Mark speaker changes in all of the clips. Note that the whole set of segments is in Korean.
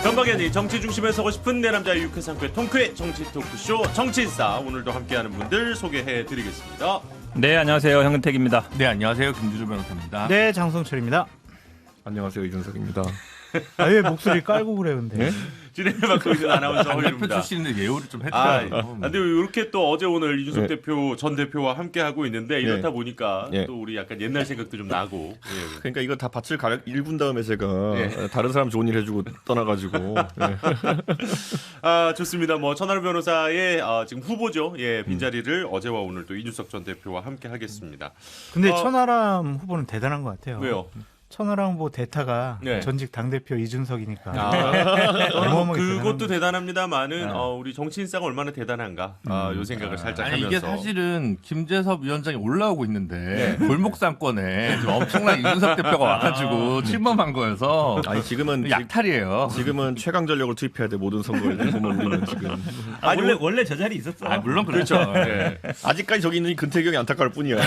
Speaker 1: 전방에 정치 중심에 서고 싶은 내 남자 유쾌 상쾌 통쾌 정치 토크쇼 정치인싸 오늘도 함께하는 분들 소개해드리겠습니다.
Speaker 2: 네, 안녕하세요. 현근택입니다.
Speaker 3: 네, 안녕하세요. 김주주 변호사입니다.
Speaker 4: 네, 장성철입니다.
Speaker 5: 안녕하세요, 이준석입니다.
Speaker 4: 아, 왜 목소리 깔고 그래 근데?
Speaker 5: 네?
Speaker 1: 진행을 맡고 있는 아나운서
Speaker 3: 대표
Speaker 1: 허일입니다.
Speaker 3: 출신인데 예우를 좀 해드려요.
Speaker 1: 근데 이렇게 또 어제 오늘 이준석
Speaker 5: 네.
Speaker 1: 대표 전 대표와 함께 하고 있는데 이렇다 보니까
Speaker 5: 네.
Speaker 1: 또 우리 약간 옛날 생각도 좀 나고. 예.
Speaker 5: 그러니까 이거 다 밭을 일군 다음에 제가
Speaker 1: 예.
Speaker 5: 다른 사람 좋은 일 해주고 떠나가지고
Speaker 1: 좋습니다. 뭐 천하루 변호사의 지금 후보죠. 예, 빈자리를 어제와 오늘 또 이준석 전 대표와 함께 하겠습니다.
Speaker 4: 근데 천하람 후보는 대단한 것 같아요.
Speaker 1: 왜요?
Speaker 4: 천하람 후보 대타가
Speaker 1: 네.
Speaker 4: 전직 당대표 이준석이니까.
Speaker 1: 뭐
Speaker 4: 어마어마하게
Speaker 1: 그것도
Speaker 4: 대단한
Speaker 1: 대단합니다만은 우리 정치인싸가 얼마나 대단한가 요 생각을 살짝
Speaker 3: 아니
Speaker 1: 하면서.
Speaker 3: 이게 사실은 김재섭 위원장이 올라오고 있는데
Speaker 1: 네.
Speaker 3: 골목 상권에 좀 엄청난 이준석 대표가 와가지고 침범한 거여서
Speaker 5: 아니 지금은
Speaker 3: 약탈이에요.
Speaker 5: 지금은 최강 전력을 투입해야 돼 모든 선거에 보면 우리는 지금
Speaker 2: 원래 저 자리 있었어.
Speaker 3: 물론 그렇죠. 네.
Speaker 5: 아직까지 저기 있는 이 근태경이 안타까울 뿐이야.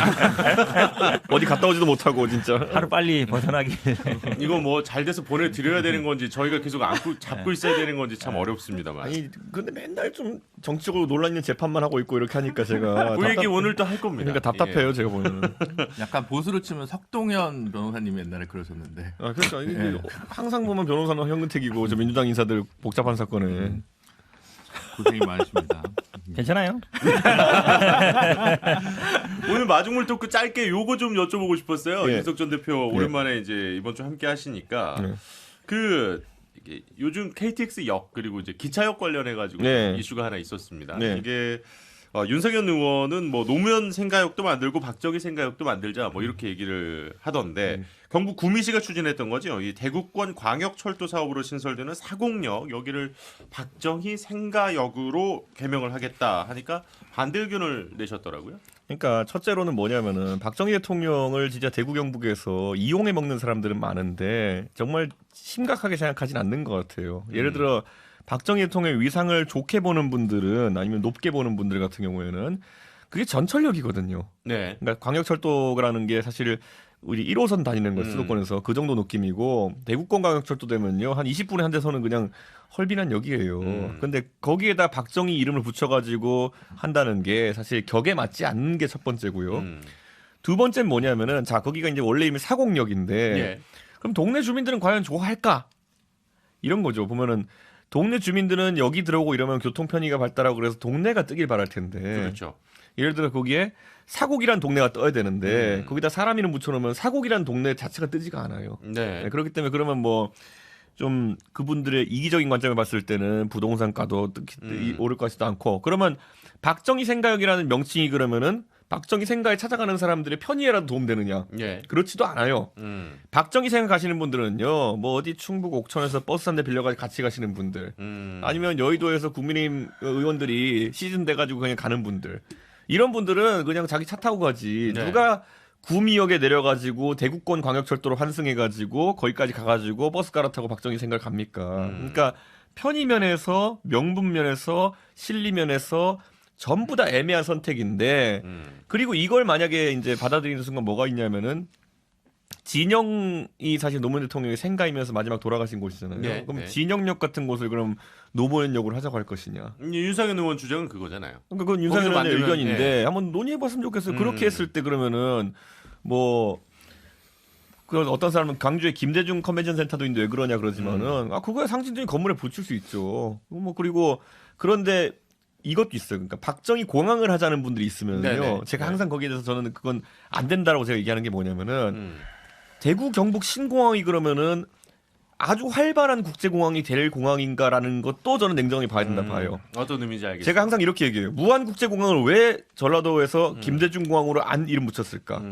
Speaker 5: 어디 갔다 오지도 못하고 진짜.
Speaker 2: 하루 빨리 벗어나기.
Speaker 1: 이거 뭐 잘 돼서 보내드려야 되는 건지 저희가 계속 잡고 있어야 되는 건지 참 어렵습니다만.
Speaker 5: 아니 근데 맨날 좀 정치적으로 논란 있는 재판만 하고 있고 이렇게 하니까 제가
Speaker 1: 그 얘기 오늘 또 할 겁니다.
Speaker 5: 그러니까 답답해요 제가 보면.
Speaker 3: 약간 보수로 치면 석동현 변호사님이 옛날에 그러셨는데
Speaker 5: 아 그렇죠. 이게 항상 보면 변호사는 현근택이고 저 민주당 인사들 복잡한 사건에.
Speaker 3: 고생이 많으십니다.
Speaker 2: 괜찮아요?
Speaker 1: 오늘 마중물 토크 짧게 요거 좀 여쭤보고 싶었어요.
Speaker 5: 예.
Speaker 1: 이준석 전 대표 오랜만에 이제 이번 주 함께 하시니까 이게 요즘 KTX 역 그리고 이제 기차역 관련해 가지고
Speaker 5: 네.
Speaker 1: 이슈가 하나 있었습니다.
Speaker 5: 네.
Speaker 1: 이게 윤석열 의원은 뭐 노무현 생가역도 만들고 박정희 생가역도 만들자 뭐 이렇게 얘기를 하던데 경북 구미시가 추진했던 거죠. 이 대구권 광역철도 사업으로 신설되는 사곡역 여기를 박정희 생가역으로 개명을 하겠다 하니까 반대 의견을 내셨더라고요.
Speaker 5: 그러니까 첫째로는 뭐냐면은 박정희 대통령을 진짜 대구 경북에서 이용해 먹는 사람들은 많은데 정말 심각하게 생각하진 않는 것 같아요. 예를 들어 박정희 대통령의 위상을 좋게 보는 분들은 아니면 높게 보는 분들 같은 경우에는 그게 전철역이거든요.
Speaker 1: 네.
Speaker 5: 그러니까 광역철도라는 게 사실 우리 1호선 다니는 거 수도권에서 그 정도 느낌이고 대구권 광역철도 되면요 한 20분에 한 대서는 그냥 헐빈한 역이에요. 근데 거기에다 박정희 이름을 붙여가지고 한다는 게 사실 격에 맞지 않는 게 첫 번째고요. 두 번째는 뭐냐면은 자 거기가 이제 원래 이미 사곡역인데
Speaker 1: 예.
Speaker 5: 그럼 동네 주민들은 과연 좋아할까? 이런 거죠. 보면은 동네 주민들은 여기 들어오고 이러면 교통 편의가 발달하고 그래서 동네가 뜨길 바랄 텐데.
Speaker 1: 그렇죠.
Speaker 5: 예를 들어 거기에 사곡이란 동네가 떠야 되는데 거기다 사람 이름 붙여놓으면 사곡이란 동네 자체가 뜨지가 않아요.
Speaker 1: 네.
Speaker 5: 네, 그렇기 때문에 그러면 뭐 좀 그분들의 이기적인 관점에 봤을 때는 부동산가도 오를 것 같지도 않고 그러면 박정희 생가역이라는 명칭이 그러면은 박정희 생가에 찾아가는 사람들의 편의에라도 도움되느냐?
Speaker 1: 예.
Speaker 5: 그렇지도 않아요. 박정희 생각 가시는 분들은요, 뭐 어디 충북 옥천에서 버스 한 대 빌려가지고 같이 가시는 분들, 아니면 여의도에서 국민의힘 의원들이 시즌 돼가지고 그냥 가는 분들, 이런 분들은 그냥 자기 차 타고 가지.
Speaker 1: 네.
Speaker 5: 누가 구미역에 내려가지고 대구권 광역철도로 환승해가지고 거기까지 가가지고 버스 갈아타고 박정희 생각 갑니까? 그러니까 편의면에서 명분면에서 실리면에서 전부 다 애매한 선택인데 그리고 이걸 만약에 이제 받아들이는 순간 뭐가 있냐면은 진영이 사실 노무현 대통령의 생가이면서 마지막 돌아가신 곳이잖아요.
Speaker 1: 네,
Speaker 5: 그럼
Speaker 1: 네.
Speaker 5: 진영역 같은 곳을 그럼 노무현역으로 하자고 할 것이냐?
Speaker 1: 윤상현 의원 주장은 그거잖아요.
Speaker 5: 그러니까 그건 윤석열
Speaker 1: 거기서
Speaker 5: 의원의
Speaker 1: 만들면,
Speaker 5: 의견인데 한번 논의해봤으면 좋겠어요. 그렇게 했을 때 그러면은 뭐 그 어떤 사람은 광주에 김대중 컨벤션 센터도 있는데 왜 그러냐 그러지만은 그거야 상징적인 건물에 붙일 수 있죠. 뭐 그리고 그런데 이것도 있어요. 그러니까 박정희 공항을 하자는 분들이 있으면요.
Speaker 1: 네네.
Speaker 5: 제가 항상 거기에 대해서 저는 그건 안 된다라고 제가 얘기하는 게 뭐냐면은 대구 경북 신공항이 그러면은 아주 활발한 국제공항이 될 공항인가라는 것도 저는 냉정히 봐야 된다 봐요.
Speaker 1: 어떤 의미인지 알겠습니다.
Speaker 5: 제가 항상 이렇게 얘기해요. 무안국제공항을 왜 전라도에서 김대중공항으로 안 이름 붙였을까?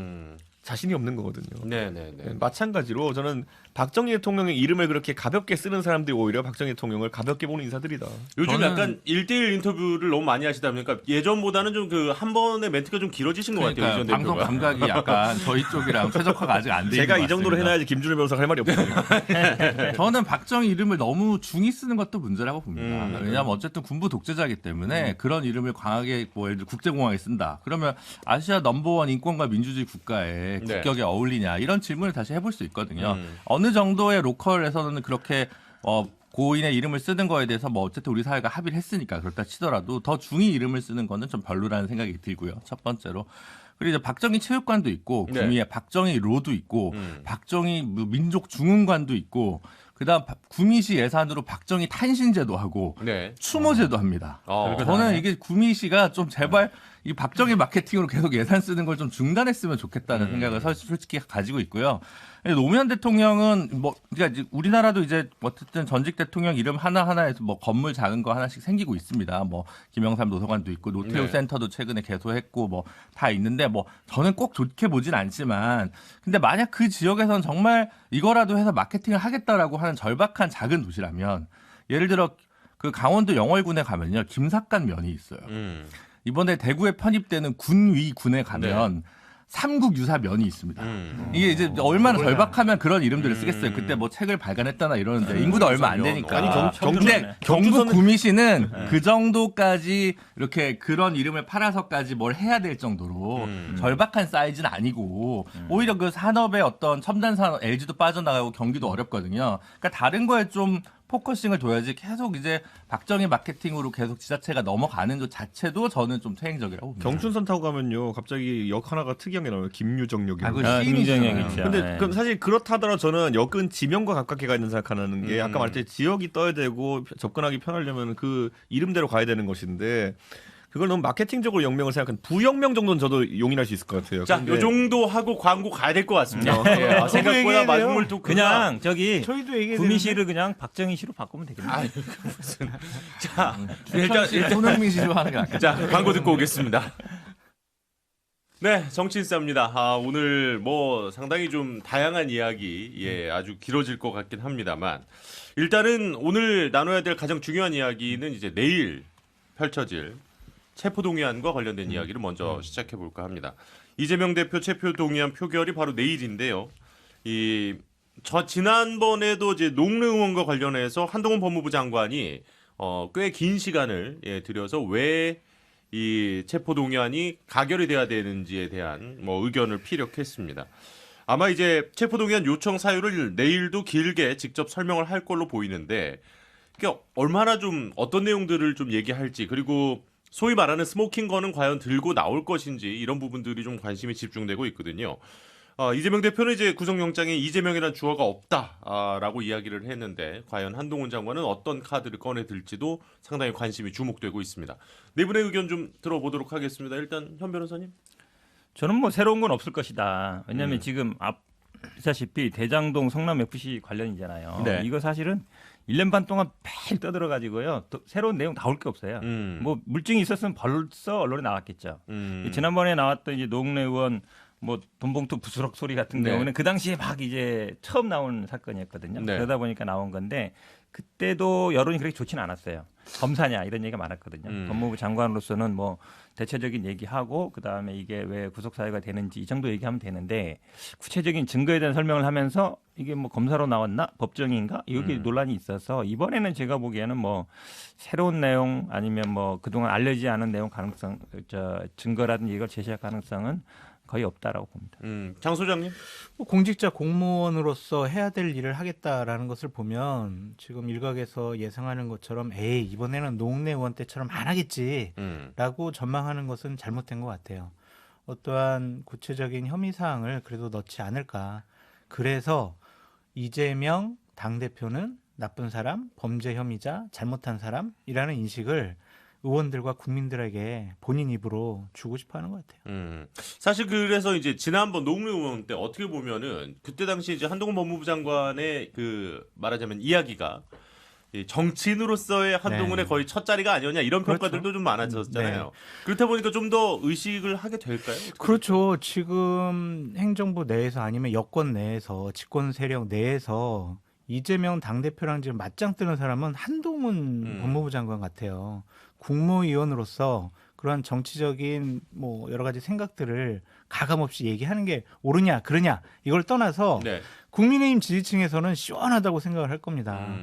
Speaker 5: 자신이 없는 거거든요.
Speaker 1: 네네네.
Speaker 5: 네, 마찬가지로 저는 박정희 대통령의 이름을 그렇게 가볍게 쓰는 사람들이 오히려 박정희 대통령을 가볍게 보는 인사들이다.
Speaker 1: 요즘
Speaker 3: 저는-
Speaker 1: 약간 1대1 인터뷰를 너무 많이 하시다 보니까 예전보다는 좀 그 한 번의 멘트가 좀 길어지신 것 같아요.
Speaker 3: 그러니까
Speaker 1: 이전
Speaker 3: 방송
Speaker 1: 대표가.
Speaker 3: 감각이 약간 저희 쪽이랑 최적화가 아직 안 돼 있는
Speaker 5: 제가
Speaker 3: 것
Speaker 5: 이 정도로
Speaker 3: 같습니다.
Speaker 5: 해놔야지 김준일 변호사가 할 말이 없어요.
Speaker 3: 저는 박정희 이름을 너무 중히 쓰는 것도 문제라고 봅니다. 왜냐하면 어쨌든 군부 독재자이기 때문에 그런 이름을 강하게 뭐 예를 들어 국제공항에 쓴다. 그러면 아시아 넘버원 인권과 민주주의 국가의
Speaker 1: 네.
Speaker 3: 국격에 어울리냐 이런 질문을 다시 해볼 수 있거든요. 어느 정도의 로컬에서는 그렇게 고인의 이름을 쓰는 거에 대해서 뭐 어쨌든 우리 사회가 합의를 했으니까 그렇다 치더라도 더 중히 이름을 쓰는 거는 좀 별로라는 생각이 들고요. 첫 번째로. 그리고 이제 박정희 체육관도 있고
Speaker 1: 네.
Speaker 3: 구미에 박정희 로도 있고 박정희 민족 중흥관도 있고 그다음 구미시 예산으로 박정희 탄신제도 하고
Speaker 1: 네.
Speaker 3: 추모제도 합니다. 저는 이게 구미시가 좀 제발 이 박정희 마케팅으로 계속 예산 쓰는 걸 좀 중단했으면 좋겠다는 생각을 솔직히 가지고 있고요. 노무현 대통령은 뭐 그러니까 이제 우리나라도 이제 어쨌든 전직 대통령 이름 하나하나에서 뭐 건물 작은 거 하나씩 생기고 있습니다. 뭐 김영삼 도서관도 있고 노태우
Speaker 1: 네.
Speaker 3: 센터도 최근에 개소했고 뭐 다 있는데 뭐 저는 꼭 좋게 보진 않지만 근데 만약 그 지역에서는 정말 이거라도 해서 마케팅을 하겠다라고 하는 절박한 작은 도시라면 예를 들어 그 강원도 영월군에 가면요 김삿간 면이 있어요. 이번에 대구에 편입되는 군위군에 가면 삼국 유사 면이 있습니다. 이게 이제 얼마나 절박하면 그런 이름들을 쓰겠어요. 그때 뭐 책을 발간했다나 이러는데 인구도 얼마 안 되니까.
Speaker 5: 아니,
Speaker 3: 근데 경북 구미시는 그 정도까지 이렇게 그런 이름을 팔아서까지 뭘 해야 될 정도로 절박한 사이즈는 아니고 오히려 그 산업의 어떤 첨단 산업 LG도 빠져나가고 경기도 어렵거든요. 그러니까 다른 거에 좀 포커싱을 둬야지 계속 이제 박정희 마케팅으로 계속 지자체가 넘어가는 것 자체도 저는 좀 퇴행적이라고 봅니다.
Speaker 5: 경춘선 타고 가면요 갑자기 역 하나가 특이한 게 나와요. 김유정 역이.
Speaker 3: 아, 그
Speaker 2: 김유정이
Speaker 3: 시인이잖아요.
Speaker 2: 있죠.
Speaker 5: 근데
Speaker 2: 네.
Speaker 5: 그 사실 그렇다더라 저는 역은 지명과 가깝게 가야 된다고 생각하는 게 아까 말했듯이 지역이 떠야 되고 접근하기 편하려면 그 이름대로 가야 되는 것인데 그걸 너무 마케팅적으로 영명을 생각하는 부영명 정도는 저도 용인할 수 있을 것 같아요.
Speaker 1: 자,
Speaker 5: 근데
Speaker 1: 요 정도 하고 광고 가야 될 것 같습니다. 예,
Speaker 4: 저도
Speaker 1: 생각보다
Speaker 4: 얘기해야 돼요.
Speaker 1: 마지물 토크가
Speaker 2: 그냥 저기
Speaker 4: 저희도 얘기해
Speaker 2: 구미시를 그냥 박정희 시로 바꾸면 되겠네요.
Speaker 1: 아유, 무슨 자,
Speaker 3: 일단 손흥민 씨로 하는 게 낫겠다.
Speaker 1: 자, 광고 듣고 오겠습니다. 네, 정치인싸입니다. 오늘 뭐 상당히 좀 다양한 이야기, 아주 길어질 것 같긴 합니다만 일단은 오늘 나눠야 될 가장 중요한 이야기는 이제 내일 펼쳐질 체포동의안과 관련된 이야기를 먼저 시작해 볼까 합니다. 이재명 대표 체포동의안 표결이 바로 내일인데요. 지난번에도 이제 농내 의원과 관련해서 한동훈 법무부 장관이 꽤 긴 시간을 들여서 왜 이 체포동의안이 가결이 돼야 되는지에 대한 뭐 의견을 피력했습니다. 아마 이제 체포동의안 요청 사유를 내일도 길게 직접 설명을 할 걸로 보이는데 그러니까 얼마나 좀 어떤 내용들을 좀 얘기할지 그리고 소위 말하는 스모킹건은 과연 들고 나올 것인지 이런 부분들이 좀 관심이 집중되고 있거든요. 이재명 대표는 이제 구속영장에 이재명이라는 주어가 없다라고 이야기를 했는데 과연 한동훈 장관은 어떤 카드를 꺼내들지도 상당히 관심이 주목되고 있습니다. 네 분의 의견 좀 들어보도록 하겠습니다. 일단 현 변호사님.
Speaker 2: 저는 뭐 새로운 건 없을 것이다. 왜냐하면 지금 아시다시피 대장동 성남 FC 관련이잖아요.
Speaker 1: 네.
Speaker 2: 이거 사실은 1년 반 동안 매일 떠들어가지고요. 또 새로운 내용 나올 게 없어요. 뭐 물증이 있었으면 벌써 언론에 나왔겠죠. 지난번에 나왔던 이제 노웅래 의원 뭐 돈봉투 부스럭 소리 같은
Speaker 1: 네.
Speaker 2: 경우는 그 당시에 막 이제 처음 나온 사건이었거든요.
Speaker 1: 네.
Speaker 2: 그러다 보니까 나온 건데 그때도 여론이 그렇게 좋지는 않았어요. 검사냐 이런 얘기가 많았거든요. 법무부 장관으로서는 뭐 대체적인 얘기하고 그다음에 이게 왜 구속 사유가 되는지 이 정도 얘기하면 되는데 구체적인 증거에 대한 설명을 하면서 이게 뭐 검사로 나왔나 법정인가 이게 논란이 있어서 이번에는 제가 보기에는 뭐 새로운 내용 아니면 뭐 그동안 알려지지 않은 내용 가능성 증거라든지 이걸 제시할 가능성은 거의 없다라고 봅니다.
Speaker 1: 장 소장님.
Speaker 4: 뭐 공직자 공무원으로서 해야 될 일을 하겠다라는 것을 보면 지금 일각에서 예상하는 것처럼 에이 이번에는 노웅래 의원 때처럼 안 하겠지라고 전망하는 것은 잘못된 것 같아요. 어떠한 구체적인 혐의 사항을 그래도 넣지 않을까. 그래서 이재명 당대표는 나쁜 사람, 범죄 혐의자, 잘못한 사람이라는 인식을 의원들과 국민들에게 본인 입으로 주고 싶어하는 것 같아요.
Speaker 1: 사실 그래서 이제 지난번 노웅래 의원 때 어떻게 보면은 그때 당시 이제 한동훈 법무부 장관의 그 말하자면 이야기가 이 정치인으로서의 한동훈의
Speaker 4: 네.
Speaker 1: 거의 첫 자리가 아니었냐 이런
Speaker 4: 그렇죠.
Speaker 1: 평가들도 좀 많아졌잖아요. 그렇다 보니까 좀 더 의식을 하게 될까요?
Speaker 4: 그렇죠. 지금 행정부 내에서 아니면 여권 내에서 집권 세력 내에서 이재명 당대표랑 지금 맞짱 뜨는 사람은 한동훈 법무부 장관 같아요. 국무위원으로서 그러한 정치적인 뭐 여러 가지 생각들을 가감없이 얘기하는 게 옳으냐 그러냐 이걸 떠나서
Speaker 1: 네.
Speaker 4: 국민의힘 지지층에서는 시원하다고 생각을 할 겁니다.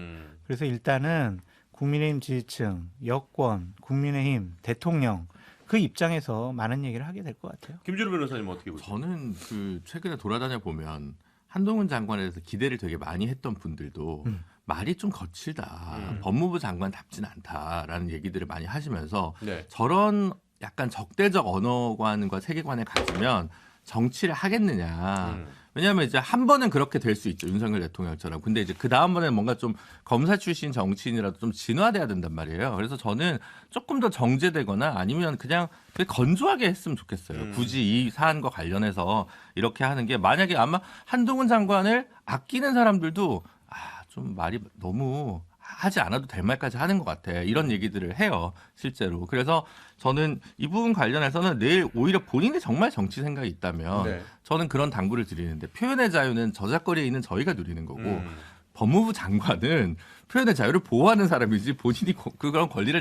Speaker 4: 그래서 일단은 국민의힘 지지층, 여권, 국민의힘, 대통령 그 입장에서 많은 얘기를 하게 될 것 같아요.
Speaker 1: 김준우 변호사님 어떻게 보세요?
Speaker 3: 저는 그 최근에 돌아다녀 보면 한동훈 장관에 대해서 기대를 되게 많이 했던 분들도 말이 좀 거칠다. 법무부 장관답진 않다라는 얘기들을 많이 하시면서
Speaker 1: 네.
Speaker 3: 저런 약간 적대적 언어관과 세계관을 가지면 정치를 하겠느냐. 왜냐하면 이제 한 번은 그렇게 될 수 있죠. 윤석열 대통령처럼. 근데 이제 그 다음번에는 뭔가 좀 검사 출신 정치인이라도 좀 진화돼야 된단 말이에요. 그래서 저는 조금 더 정제되거나 아니면 그냥 되게 건조하게 했으면 좋겠어요. 굳이 이 사안과 관련해서 이렇게 하는 게 만약에 아마 한동훈 장관을 아끼는 사람들도 좀 말이 너무 하지 않아도 될 말까지 하는 것 같아. 이런 얘기들을 해요. 실제로. 그래서 저는 이 부분 관련해서는 내일 오히려 본인이 정말 정치 생각이 있다면
Speaker 1: 네.
Speaker 3: 저는 그런 당부를 드리는데 표현의 자유는 저작거리에 있는 저희가 누리는 거고 법무부 장관은 표현의 자유를 보호하는 사람이지 본인이 그런 권리를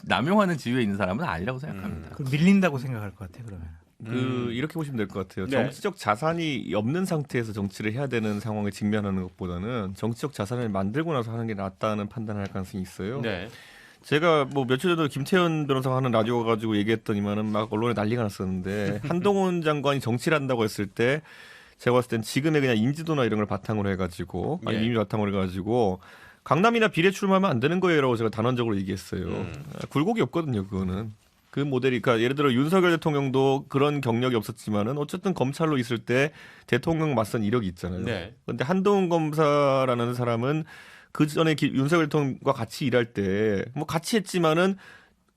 Speaker 3: 남용하는 지위에 있는 사람은 아니라고 생각합니다.
Speaker 4: 그럼 밀린다고 생각할 것 같아 그러면.
Speaker 5: 이렇게 보시면 될 것 같아요.
Speaker 1: 네.
Speaker 5: 정치적 자산이 없는 상태에서 정치를 해야 되는 상황에 직면하는 것보다는 정치적 자산을 만들고 나서 하는 게 낫다는 판단을 할 가능성이 있어요.
Speaker 1: 네.
Speaker 5: 제가 뭐 며칠 전에 김태현 변호사가 하는 라디오 가지고 얘기했더니만은 막 언론에 난리가 났었는데 한동훈 장관이 정치를 한다고 했을 때 제가 봤을 땐 지금의 그냥 인지도나 이런 걸 바탕으로 해가지고 아니
Speaker 1: 예.
Speaker 5: 이미 바탕으로 해가지고 강남이나 비례 출마하면 안 되는 거예요라고 제가 단언적으로 얘기했어요. 굴곡이 없거든요, 그거는. 그 모델이 그러니까 예를 들어 윤석열 대통령도 그런 경력이 없었지만은 어쨌든 검찰로 있을 때 대통령 맞선 이력이 있잖아요.
Speaker 1: 네.
Speaker 5: 그런데 한동훈 검사라는 사람은 그 전에 윤석열 대통령과 같이 일할 때 뭐 같이 했지만은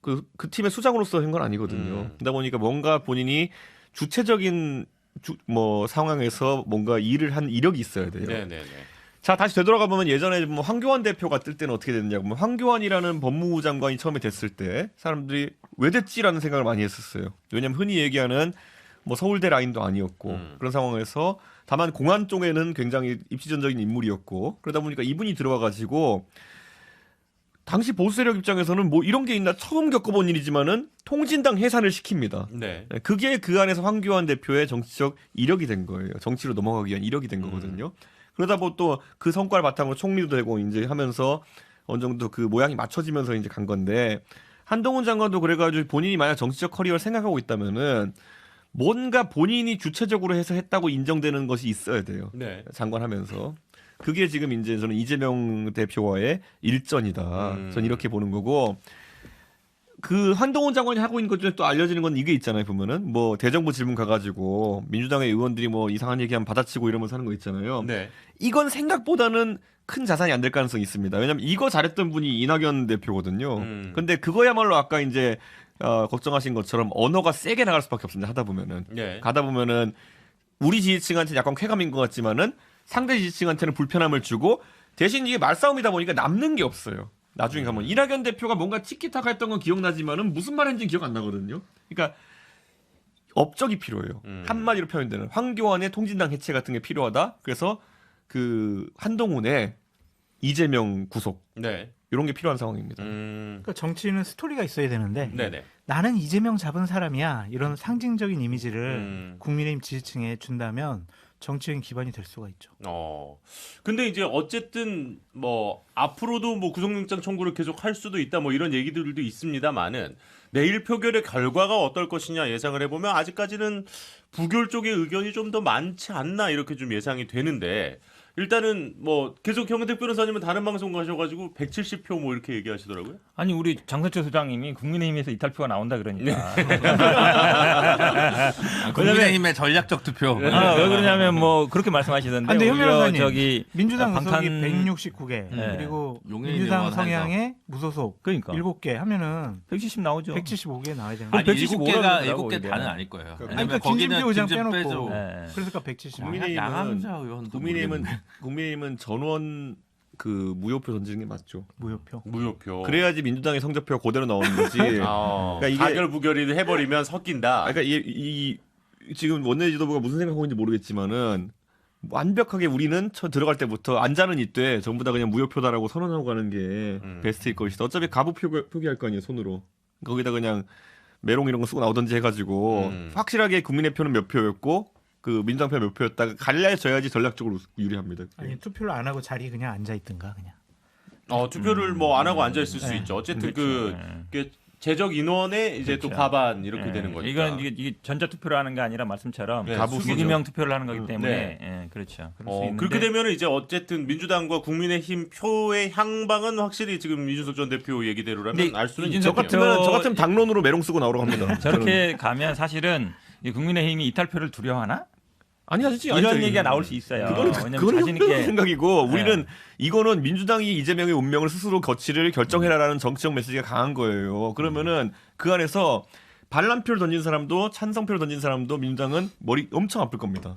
Speaker 5: 그 팀의 수장으로서 한 건 아니거든요. 그러다 보니까 뭔가 본인이 주체적인 뭐 상황에서 뭔가 일을 한 이력이 있어야 돼요.
Speaker 1: 네네네.
Speaker 5: 자, 다시 되돌아가 보면 예전에 뭐 황교안 대표가 뜰 때는 어떻게 됐냐고 하면 황교안이라는 법무부 장관이 처음에 됐을 때 사람들이 왜 됐지라는 생각을 많이 했었어요. 왜냐하면 흔히 얘기하는 뭐 서울대 라인도 아니었고 그런 상황에서 다만 공안 쪽에는 굉장히 입시전적인 인물이었고 그러다 보니까 이분이 들어와가지고 당시 보수 세력 입장에서는 뭐 이런 게 있나 처음 겪어본 일이지만은 통진당 해산을 시킵니다.
Speaker 1: 네.
Speaker 5: 그게 그 안에서 황교안 대표의 정치적 이력이 된 거예요. 정치로 넘어가기 위한 이력이 된 거거든요. 그러다 보면 또 그 성과를 바탕으로 총리도 되고 이제 하면서 어느 정도 그 모양이 맞춰지면서 이제 간 건데 한동훈 장관도 그래가지고 본인이 만약 정치적 커리어를 생각하고 있다면은 뭔가 본인이 주체적으로 해서 했다고 인정되는 것이 있어야 돼요.
Speaker 1: 네.
Speaker 5: 장관하면서. 그게 지금 이제 저는 이재명 대표와의 일전이다. 저는 이렇게 보는 거고 그 한동훈 장관이 하고 있는 것 중에 또 알려지는 건 이게 있잖아요. 보면은 뭐 대정부 질문 가가지고 민주당의 의원들이 뭐 이상한 얘기하면 받아치고 이러면서 하는 거 있잖아요.
Speaker 1: 네.
Speaker 5: 이건 생각보다는 큰 자산이 안 될 가능성이 있습니다. 왜냐하면 이거 잘했던 분이 이낙연 대표거든요. 근데 그거야말로 아까 이제 걱정하신 것처럼 언어가 세게 나갈 수밖에 없습니다. 하다 보면은
Speaker 1: 네.
Speaker 5: 가다 보면은 우리 지지층한테 약간 쾌감인 것 같지만은 상대 지지층한테는 불편함을 주고 대신 이게 말싸움이다 보니까 남는 게 없어요. 나중에 가면 이낙연 대표가 뭔가 티키타카 했던 건 기억나지만은 무슨 말 했는지 기억 안 나거든요. 그러니까 업적이 필요해요. 한마디로 표현되는 황교안의 통진당 해체 같은 게 필요하다. 그래서 그 한동훈의 이재명 구속
Speaker 1: 네.
Speaker 5: 이런 게 필요한 상황입니다.
Speaker 4: 그러니까 정치는 스토리가 있어야 되는데
Speaker 1: 네네.
Speaker 4: 나는 이재명 잡은 사람이야 이런 상징적인 이미지를 국민의힘 지지층에 준다면 정치적인 기반이 될 수가 있죠.
Speaker 1: 근데 이제 어쨌든 뭐 앞으로도 뭐 구속영장 청구를 계속 할 수도 있다 뭐 이런 얘기들도 있습니다만은 내일 표결의 결과가 어떨 것이냐 예상을 해보면 아직까지는 부결 쪽의 의견이 좀 더 많지 않나 이렇게 좀 예상이 되는데 일단은 뭐 계속 형택 변호사님은 다른 방송 가셔가지고 170표 뭐 이렇게 얘기하시더라고요.
Speaker 2: 아니 우리 장서철 소장님이 국민의힘에서 이탈표가 나온다 그러니까.
Speaker 3: 국민의힘의 전략적 투표.
Speaker 2: 왜 그러냐면 뭐 그렇게 말씀하시던데.
Speaker 4: 근데 현
Speaker 2: 오히려
Speaker 4: 변호사님
Speaker 2: 저기
Speaker 4: 민주당
Speaker 2: 방탄-
Speaker 4: 의석이 169개 그리고
Speaker 3: 용해인
Speaker 4: 민주당
Speaker 3: 의원
Speaker 4: 성향의 무소속
Speaker 2: 그러니까
Speaker 4: 7개 하면은
Speaker 2: 170 나오죠.
Speaker 4: 175개 나와야 되는
Speaker 2: 아니,
Speaker 4: 거예요.
Speaker 2: 175가
Speaker 3: 7개
Speaker 2: 오히려.
Speaker 3: 다는 아닐 거예요.
Speaker 4: 아니,
Speaker 3: 왜냐면
Speaker 4: 그러니까
Speaker 3: 거기는
Speaker 4: 김진표 의장
Speaker 3: 김진표
Speaker 4: 빼놓고
Speaker 3: 빼고.
Speaker 2: 네.
Speaker 4: 그래서 175.
Speaker 3: 양함자 의원도
Speaker 5: 국민의힘은 전원 그 무효표 던지는 게 맞죠.
Speaker 4: 무효표.
Speaker 1: 무효표.
Speaker 5: 그래야지 민주당의 성적표가 그대로 나오는 거지. 그러니까 이게
Speaker 1: 가결 부결이 해버리면 섞인다.
Speaker 5: 그러니까 이 지금 원내 지도부가 무슨 생각하고 있는지 모르겠지만은 완벽하게 우리는 들어갈 때부터 안자는 이때 전부 다 그냥 무효표다라고 선언하고 가는 게 베스트일 것이다. 어차피 가부 표기할 거 아니에요, 손으로. 거기다 그냥 메롱 이런 거 쓰고 나오든지 해가지고 확실하게 국민의 표는 몇 표였고 그 민주당 표 몇 표였다가 갈라져야지 전략적으로 유리합니다.
Speaker 4: 아니 투표를 안 하고 자리 그냥 앉아 있든가 그냥.
Speaker 1: 투표를 뭐 안 하고 앉아 있을 수 있죠. 어쨌든
Speaker 2: 그렇죠.
Speaker 1: 그게 재적 인원의 이제 또
Speaker 2: 그렇죠.
Speaker 1: 과반 이렇게
Speaker 2: 예.
Speaker 1: 되는 거니까.
Speaker 2: 이건 이게 전자 투표를 하는 게 아니라 말씀처럼
Speaker 1: 네,
Speaker 2: 유기명 투표를 하는 거기
Speaker 1: 네.
Speaker 2: 때문에 예, 그렇죠. 그럴 수 있는데
Speaker 1: 그렇게 되면 이제 어쨌든 민주당과 국민의힘 표의 향방은 확실히 지금 이준석 전 대표 얘기대로라면
Speaker 2: 근데
Speaker 1: 알 수는
Speaker 2: 이준석
Speaker 1: 있겠네요.
Speaker 2: 대표-
Speaker 5: 저 같으면 당론으로 메롱 쓰고 나오라고 합니다.
Speaker 2: 저렇게 가면 사실은 이 국민의힘이 이탈표를 두려워하나?
Speaker 5: 아니 하지
Speaker 2: 이런 얘기가 나올 수 있어요. 왜냐면
Speaker 5: 그거는
Speaker 2: 자신
Speaker 5: 형들
Speaker 2: 있게
Speaker 5: 생각이고 우리는
Speaker 2: 네.
Speaker 5: 이거는 민주당이 이재명의 운명을 스스로 거치를 결정해라라는 정치적 메시지가 강한 거예요. 그러면은 그 안에서 반란표를 던진 사람도 찬성표를 던진 사람도 민주당은 머리 엄청 아플 겁니다.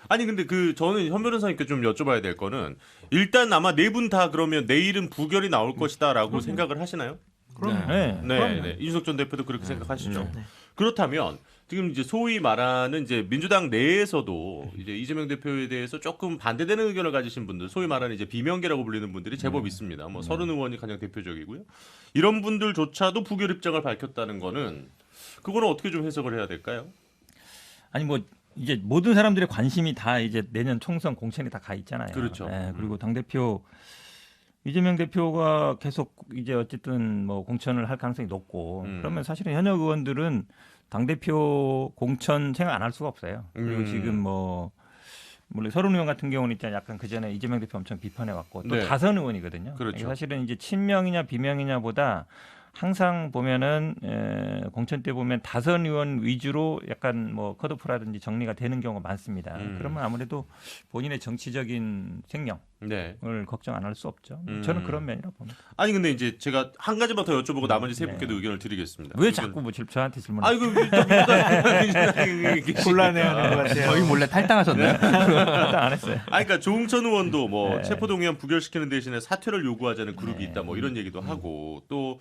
Speaker 1: 아니 근데 저는 현 변호사님께 좀 여쭤봐야 될 거는 일단 아마 네 분 다 그러면 내일은 부결이 나올 것이다라고 생각을 하시나요?
Speaker 4: 그럼
Speaker 2: 네.
Speaker 1: 네. 이준석 전 대표도 그렇게 생각하시죠. 그렇다면 지금 이제 소위 말하는 이제 민주당 내에서도 이제 이재명 대표에 대해서 조금 반대되는 의견을 가지신 분들, 소위 말하는 이제 비명계라고 불리는 분들이 제법 있습니다. 뭐 서른 의원이 가장 대표적이고요. 이런 분들조차도 부결 입장을 밝혔다는 거는 그거는 어떻게 좀 해석을 해야 될까요?
Speaker 2: 아니 뭐 이제 모든 사람들의 관심이 다 이제 내년 총선 공천에 다 가 있잖아요.
Speaker 1: 그렇죠.
Speaker 2: 예, 그리고 당 대표 이재명 대표가 계속 이제 어쨌든 뭐 공천을 할 가능성이 높고 그러면 사실은 현역 의원들은 당 대표 공천 생각 안 할 수가 없어요. 그리고 지금 뭐 물론 서른 의원 같은 경우는 있잖아요. 약간 그 전에 이재명 대표 엄청 비판해 왔고 또
Speaker 1: 네.
Speaker 2: 다선 의원이거든요.
Speaker 1: 그렇죠.
Speaker 2: 그러니까 사실은 이제 친명이냐 비명이냐보다 항상 보면은 공천 때 보면 다선 의원 위주로 약간 뭐 컷오프라든지 정리가 되는 경우가 많습니다. 그러면 아무래도 본인의 정치적인 생명을
Speaker 1: 네.
Speaker 2: 걱정 안 할 수 없죠. 저는 그런 면이라 봅니다.
Speaker 1: 아니 근데 이제 제가 한 가지만 더 여쭤보고 나머지 세
Speaker 2: 네.
Speaker 1: 분께도 의견을 드리겠습니다.
Speaker 2: 왜 자꾸 뭐 저한테 질문을?
Speaker 1: 아이고
Speaker 4: 곤란해하는 것 같아요.
Speaker 3: 저희 몰래 탈당하셨나요?
Speaker 2: 일단 안 했어요.
Speaker 1: 그러니까 조응천 의원도 뭐
Speaker 2: 네.
Speaker 1: 체포동의안 부결시키는 대신에 사퇴를 요구하자는 그룹이
Speaker 2: 네.
Speaker 1: 있다 뭐 이런 얘기도 하고 또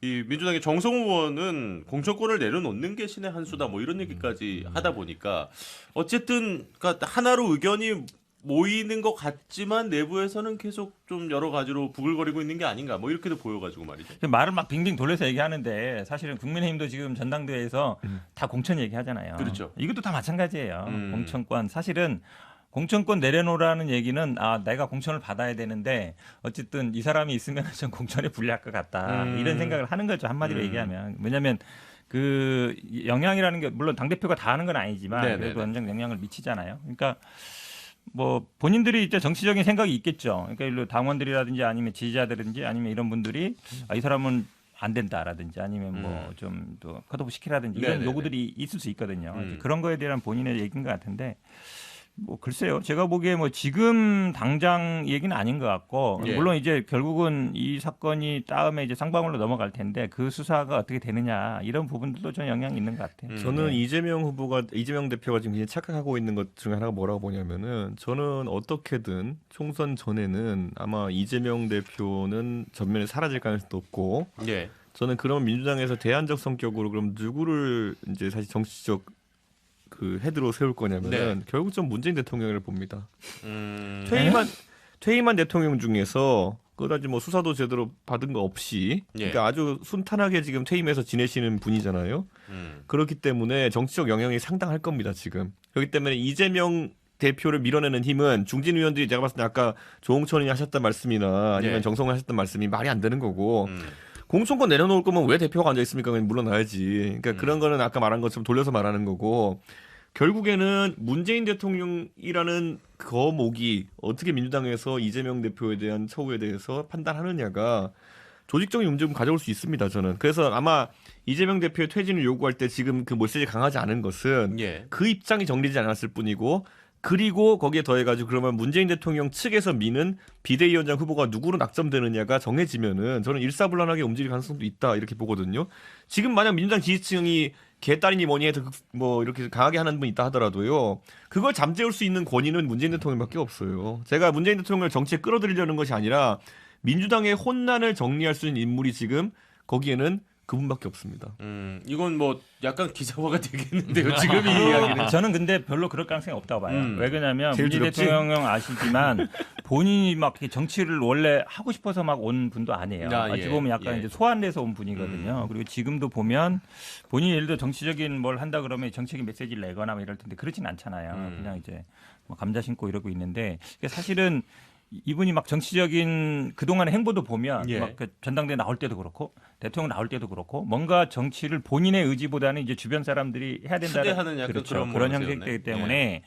Speaker 1: 이 민주당의 정성호 의원은 공천권을 내려놓는 게 신의 한 수다 뭐 이런 얘기까지 하다 보니까 어쨌든 그러니까 하나로 의견이 모이는 것 같지만 내부에서는 계속 좀 여러 가지로 부글거리고 있는 게 아닌가 뭐 이렇게도 보여가지고 말이죠.
Speaker 2: 말을 막 빙빙 돌려서 얘기하는데 사실은 국민의힘도 지금 전당대회에서 다 공천 얘기하잖아요.
Speaker 1: 그렇죠.
Speaker 2: 이것도 다 마찬가지예요. 공천권 사실은 공천권 내려놓으라는 얘기는 내가 공천을 받아야 되는데 어쨌든 이 사람이 있으면 좀 공천에 불리할 것 같다 이런 생각을 하는 거죠. 한마디로 얘기하면 왜냐하면 그 영향이라는 게 물론 당 대표가 다 하는 건 아니지만
Speaker 1: 네네네.
Speaker 2: 그래도 어느 정도 영향을 미치잖아요. 그러니까 뭐 본인들이 이제 정치적인 생각이 있겠죠. 그러니까 일로 당원들이라든지 아니면 지지자들이든지 아니면 이런 분들이 이 사람은 안 된다라든지 아니면 뭐 좀 또 컷오프 시키라든지 이런
Speaker 1: 네네네.
Speaker 2: 요구들이 있을 수 있거든요. 그런 거에 대한 본인의 얘기인 것 같은데 뭐 글쎄요. 제가 보기에 뭐 지금 당장 얘기는 아닌 것 같고
Speaker 1: 예.
Speaker 2: 물론 이제 결국은 이 사건이 다음에 이제 쌍방울로 넘어갈 텐데 그 수사가 어떻게 되느냐 이런 부분들도 좀 영향이 있는 것 같아요.
Speaker 5: 저는 이재명 대표가 지금 굉장히 착각하고 있는 것 중에 하나가 뭐라고 보냐면은 저는 어떻게든 총선 전에는 아마 이재명 대표는 전면에 사라질 가능성도 없고
Speaker 1: 예.
Speaker 5: 저는 그런 민주당에서 대안적 성격으로 그럼 누구를 이제 사실 정치적 그 헤드로 세울 거냐면은
Speaker 1: 네.
Speaker 5: 결국 좀 문재인 대통령을 봅니다.
Speaker 1: 음.
Speaker 5: 퇴임한 대통령 중에서 그다지 뭐 수사도 제대로 받은 거 없이
Speaker 1: 예.
Speaker 5: 그러니까 아주 순탄하게 지금 퇴임해서 지내시는 분이잖아요. 그렇기 때문에 정치적 영향이 상당할 겁니다 지금. 그렇기 때문에 이재명 대표를 밀어내는 힘은 중진 의원들이 제가 봤을 때 아까 조홍천이 하셨던 말씀이나 아니면
Speaker 1: 예.
Speaker 5: 정성을 하셨던 말씀이 말이 안 되는 거고 공천권 내려놓을 거면 왜 대표가 앉아 있습니까? 그냥 물러나야지. 그러니까 그런 거는 아까 말한 것처럼 돌려서 말하는 거고 결국에는 문재인 대통령이라는 거목이 어떻게 민주당에서 이재명 대표에 대한 처우에 대해서 판단하느냐가 조직적인 문제를 가져올 수 있습니다. 저는. 그래서 아마 이재명 대표의 퇴진을 요구할 때 지금 그 메시지 강하지 않은 것은
Speaker 1: 예.
Speaker 5: 그 입장이 정리되지 않았을 뿐이고 그리고 거기에 더해가지고 그러면 문재인 대통령 측에서 미는 비대위원장 후보가 누구로 낙점되느냐가 정해지면은 저는 일사불란하게 움직일 가능성도 있다 이렇게 보거든요. 지금 만약 민주당 지지층이 개딸이니 뭐니 해도 뭐 이렇게 강하게 하는 분 있다 하더라도요. 그걸 잠재울 수 있는 권위는 문재인 대통령밖에 없어요. 제가 문재인 대통령을 정치에 끌어들이려는 것이 아니라 민주당의 혼란을 정리할 수 있는 인물이 지금 거기에는 그분밖에 없습니다.
Speaker 1: 이건 뭐 약간 기사화가 되겠는데요. 지금 이 이야기는.
Speaker 2: 저는 근데 별로 그럴 가능성이 없다고 봐요. 왜 그러냐면
Speaker 5: 제일
Speaker 2: 문재인
Speaker 5: 두렵지?
Speaker 2: 대통령 아시지만 본인이 막 이렇게 정치를 원래 하고 싶어서 막 온 분도 아니에요.
Speaker 1: 아, 예.
Speaker 2: 어찌 보면 약간
Speaker 1: 예.
Speaker 2: 이제 소환돼서 온 분이거든요. 그리고 지금도 보면 본인이 예를 들어 정치적인 뭘 한다 그러면 정치적인 메시지를 내거나 뭐 이럴 텐데 그렇진 않잖아요. 그냥 이제 뭐 감자 신고 이러고 있는데 사실은 이분이 막 정치적인 그동안의 행보도 보면
Speaker 1: 예.
Speaker 2: 막그 전당대회 나올 때도 그렇고 대통령 나올 때도 그렇고 뭔가 정치를 본인의 의지보다는 이제 주변 사람들이 해야 된다는
Speaker 1: 추대하는 약간
Speaker 2: 그렇죠.
Speaker 1: 그런
Speaker 2: 그런
Speaker 1: 모습이었네.
Speaker 2: 형식이기 때문에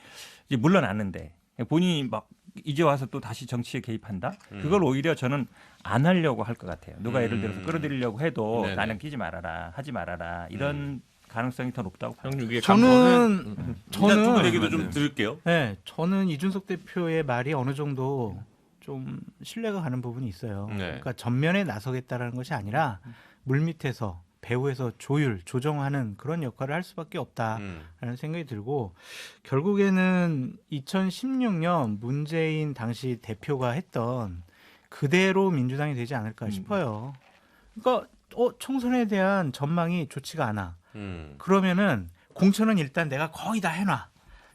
Speaker 2: 이제 물러났는데 본인이 막 이제 와서 또 다시 정치에 개입한다? 그걸 오히려 저는 안 하려고 할 것 같아요. 누가 예를 들어서 끌어들이려고 해도
Speaker 1: 네네.
Speaker 2: 나는 끼지 말아라, 하지 말아라 이런 가능성이 더 높다고 봐요.
Speaker 5: 형님 이게
Speaker 4: 저는
Speaker 1: 일단 두 분 얘기도 좀 들을게요.
Speaker 4: 네, 저는 이준석 대표의 말이 어느 정도 좀 신뢰가 가는 부분이 있어요.
Speaker 1: 네.
Speaker 4: 그러니까 전면에 나서겠다라는 것이 아니라 물밑에서 배후에서 조정하는 그런 역할을 할 수밖에 없다라는 생각이 들고 결국에는 2016년 문재인 당시 대표가 했던 그대로 민주당이 되지 않을까 싶어요. 그러니까 총선에 대한 전망이 좋지가 않아. 그러면은 공천은 일단 내가 거의 다 해놔.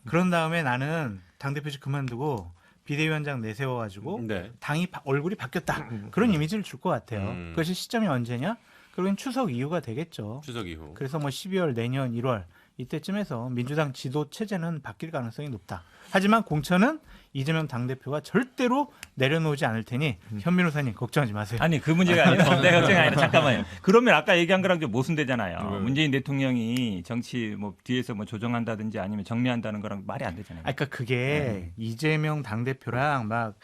Speaker 4: 그런 다음에 나는 당대표직 그만두고 비대위원장 내세워가지고
Speaker 1: 네.
Speaker 4: 당이 얼굴이 바뀌었다. 그런 이미지를 줄 것 같아요. 그것이 시점이 언제냐? 그러면 추석 이후가 되겠죠.
Speaker 1: 추석 이후.
Speaker 4: 그래서 뭐 12월 내년 1월 이때쯤에서 민주당 지도 체제는 바뀔 가능성이 높다. 하지만 공천은 이재명 당대표가 절대로 내려놓지 않을 테니 현 변호사님 걱정하지 마세요.
Speaker 2: 아니 그 문제가 아니라 내 걱정이 아니라 잠깐만요. 그러면 아까 얘기한 거랑 좀 모순되잖아요. 문재인 대통령이 정치 뭐 뒤에서 뭐 조정한다든지 아니면 정리한다는 거랑 말이 안 되잖아요.
Speaker 4: 그러니까 그게 이재명 당대표랑 막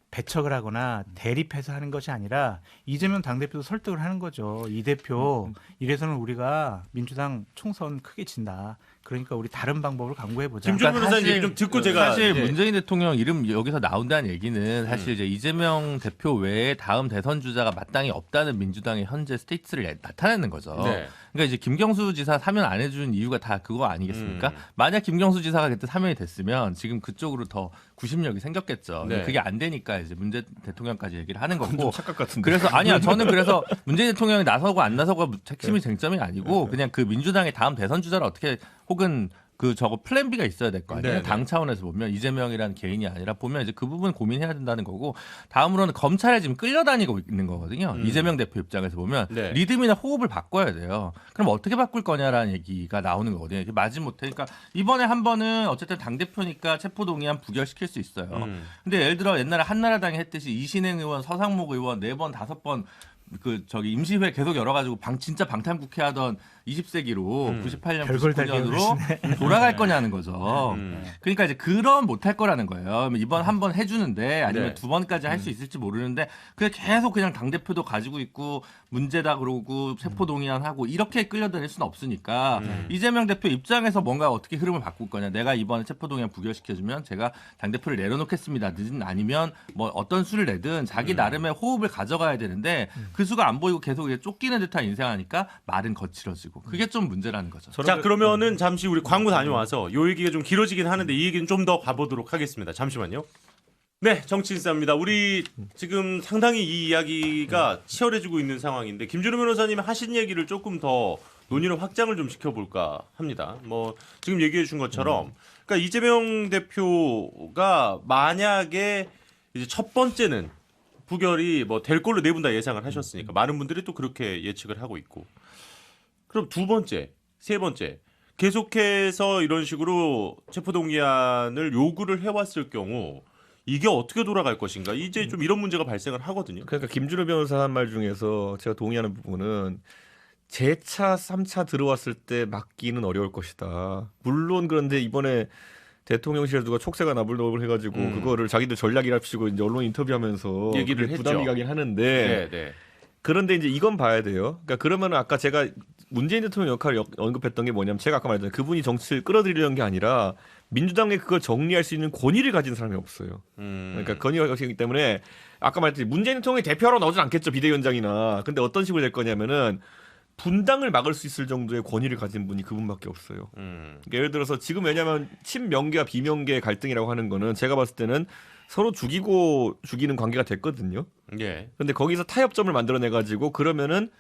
Speaker 4: 배척을 하거나 대립해서 하는 것이 아니라 이재명 당대표도 설득을 하는 거죠. 이 대표 이래서는 우리가 민주당 총선 크게 진다. 그러니까 우리 다른 방법을 강구해보자.
Speaker 1: 김준호 변호사님
Speaker 3: 사실-
Speaker 1: 얘기 좀 듣고 제가
Speaker 3: 사실
Speaker 1: 예.
Speaker 3: 문재인 대통령 이름 여기서 나온다는 얘기는 사실 이제 이재명 대표 외에 다음 대선 주자가 마땅히 없다는 민주당의 현재 스테이트를 나타내는 거죠.
Speaker 1: 네.
Speaker 3: 그러니까 이제 김경수 지사 사면 안 해준 이유가 다 그거 아니겠습니까? 만약 김경수 지사가 그때 사면이 됐으면 지금 그쪽으로 더 구심력이 생겼겠죠. 근데
Speaker 1: 네.
Speaker 3: 그게 안 되니까 이제 문재인 대통령까지 얘기를 하는
Speaker 5: 좀
Speaker 3: 거고.
Speaker 5: 착각 같은데.
Speaker 3: 그래서 아니야 저는 그래서 문재인 대통령이 나서고 안 나서고가 핵심이 쟁점이 아니고 그냥 그 민주당의 다음 대선 주자를 어떻게 혹은 그 저거 플랜 B가 있어야 될 거 아니에요.
Speaker 1: 네네.
Speaker 3: 당 차원에서 보면 이재명이라는 개인이 아니라 보면 이제 그 부분 고민해야 된다는 거고 다음으로는 검찰에 지금 끌려다니고 있는 거거든요. 이재명 대표 입장에서 보면
Speaker 1: 네.
Speaker 3: 리듬이나 호흡을 바꿔야 돼요. 그럼 어떻게 바꿀 거냐라는 얘기가 나오는 거거든요. 이게 마지못해 그러니까 이번에 한 번은 어쨌든 당 대표니까 체포동의안 부결시킬 수 있어요. 근데 예를 들어 옛날에 한나라당이 했듯이 이신행 의원, 서상목 의원 4번, 5번 그 저기 임시회 계속 열어가지고 진짜 방탄국회 하던 20세기로 98년,
Speaker 4: 별걸 다
Speaker 3: 99년으로 돌아갈 거냐는 거죠. 그러니까 이제 그런 못할 거라는 거예요. 이번 한 번 해주는데 아니면
Speaker 1: 네.
Speaker 3: 2번까지 할 수 있을지 모르는데 그게 계속 그냥 당 대표도 가지고 있고 문제다 그러고 체포동의안 하고 이렇게 끌려다닐 수는 없으니까 이재명 대표 입장에서 뭔가 어떻게 흐름을 바꿀 거냐. 내가 이번에 체포동의안 부결시켜주면 제가 당 대표를 내려놓겠습니다든 아니면 뭐 어떤 수를 내든 자기 나름의 호흡을 가져가야 되는데 그 수가 안 보이고 계속 이게 쫓기는 듯한 인생하니까 말은 거칠어지고 그게 좀 문제라는 거죠.
Speaker 1: 자 그러면은 잠시 우리 광고 다녀와서 요 얘기가 좀 길어지긴 하는데 이 얘기는 좀 더 가보도록 하겠습니다. 잠시만요. 네, 정치인싸입니다. 우리 지금 상당히 이 이야기가 치열해지고 있는 상황인데 김준호 변호사님 하신 얘기를 조금 더 논의를 확장을 좀 시켜볼까 합니다. 뭐 지금 얘기해 준 것처럼 그러니까 이재명 대표가 만약에 이제 첫 번째는 부결이 뭐 될 걸로 네 분 다 예상을 하셨으니까 많은 분들이 또 그렇게 예측을 하고 있고 그럼 두 번째, 세 번째 계속해서 이런 식으로 체포동의안을 요구를 해왔을 경우 이게 어떻게 돌아갈 것인가 이제 좀 이런 문제가 발생을 하거든요.
Speaker 5: 그러니까 김준호 변호사 한 말 중에서 제가 동의하는 부분은 재차 3차 들어왔을 때 막기는 어려울 것이다. 물론 그런데 이번에 대통령실에 누가 촉새가 나불나불 해가지고 그거를 자기들 전략이랍시고 이제 언론 인터뷰하면서
Speaker 1: 얘기를
Speaker 5: 그게
Speaker 1: 했죠.
Speaker 5: 부담이 가긴 하는데
Speaker 1: 네.
Speaker 5: 그런데 이제 이건 봐야 돼요. 그러니까 그러면 아까 제가 문재인 대통령 역할을 언급했던 게 뭐냐면 제가 아까 말했잖아요. 그분이 정치를 끌어들이려는 게 아니라 민주당에 그걸 정리할 수 있는 권위를 가진 사람이 없어요. 그러니까 권위가 없기 때문에 아까 말했듯이 문재인 대통령이 대표하러 나오진 않겠죠. 비대위원장이나. 근데 어떤 식으로 될 거냐면은 분당을 막을 수 있을 정도의 권위를 가진 분이 그분밖에 없어요. 그러니까 예를 들어서 지금 왜냐하면 친명계와 비명계의 갈등이라고 하는 거는 제가 봤을 때는 서로 죽이고 죽이는 관계가 됐거든요.
Speaker 1: 예.
Speaker 5: 근데 거기서 타협점을 만들어내 가지고 그러면은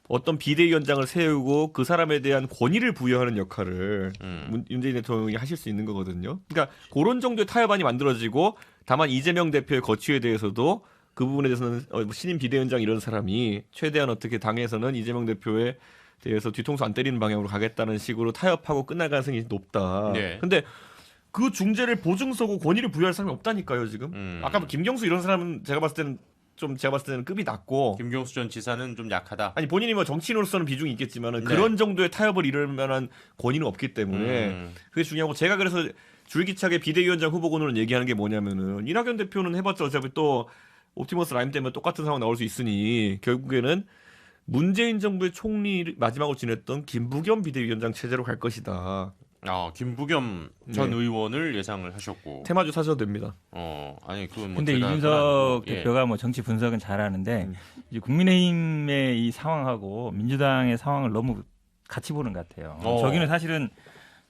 Speaker 5: 어떤 비대위원장을 세우고 그 사람에 대한 권위를 부여하는 역할을 문재인 대통령이 하실 수 있는 거거든요. 그러니까 그런 정도의 타협안이 만들어지고 다만 이재명 대표의 거취에 대해서도 그 부분에 대해서는 신임 비대위원장 이런 사람이 최대한 어떻게 당에서는 이재명 대표에 대해서 뒤통수 안 때리는 방향으로 가겠다는 식으로 타협하고 끝날 가능성이 높다.
Speaker 1: 네.
Speaker 5: 근데 그 중재를 보증서고 권위를 부여할 사람이 없다니까요 지금. 아까 뭐 김경수 이런 사람은 제가 봤을 때는 급이 낮고
Speaker 1: 김경수 전 지사는 좀 약하다.
Speaker 5: 아니 본인이 뭐 정치인으로서는 비중이 있겠지만은 그런 정도의 타협을 이룰 만한 권위는 없기 때문에 그게 중요하고 제가 그래서 줄기차게 비대위원장 후보군으로 얘기하는 게 뭐냐면은 이낙연 대표는 해봤자 어차피 또 옵티머스 라임 때문에 똑같은 상황 나올 수 있으니 결국에는 문재인 정부의 총리 마지막으로 지냈던 김부겸 비대위원장 체제로 갈 것이다.
Speaker 1: 김부겸 전 의원을 예상을 하셨고
Speaker 5: 테마주 사셔도 됩니다.
Speaker 1: 아니 그건 뭐
Speaker 2: 근데
Speaker 1: 제가
Speaker 2: 이준석
Speaker 1: 그건 아니고,
Speaker 2: 대표가 뭐 정치 분석은 잘하는데 이제 국민의힘의 이 상황하고 민주당의 상황을 너무 같이 보는 것 같아요. 저기는 사실은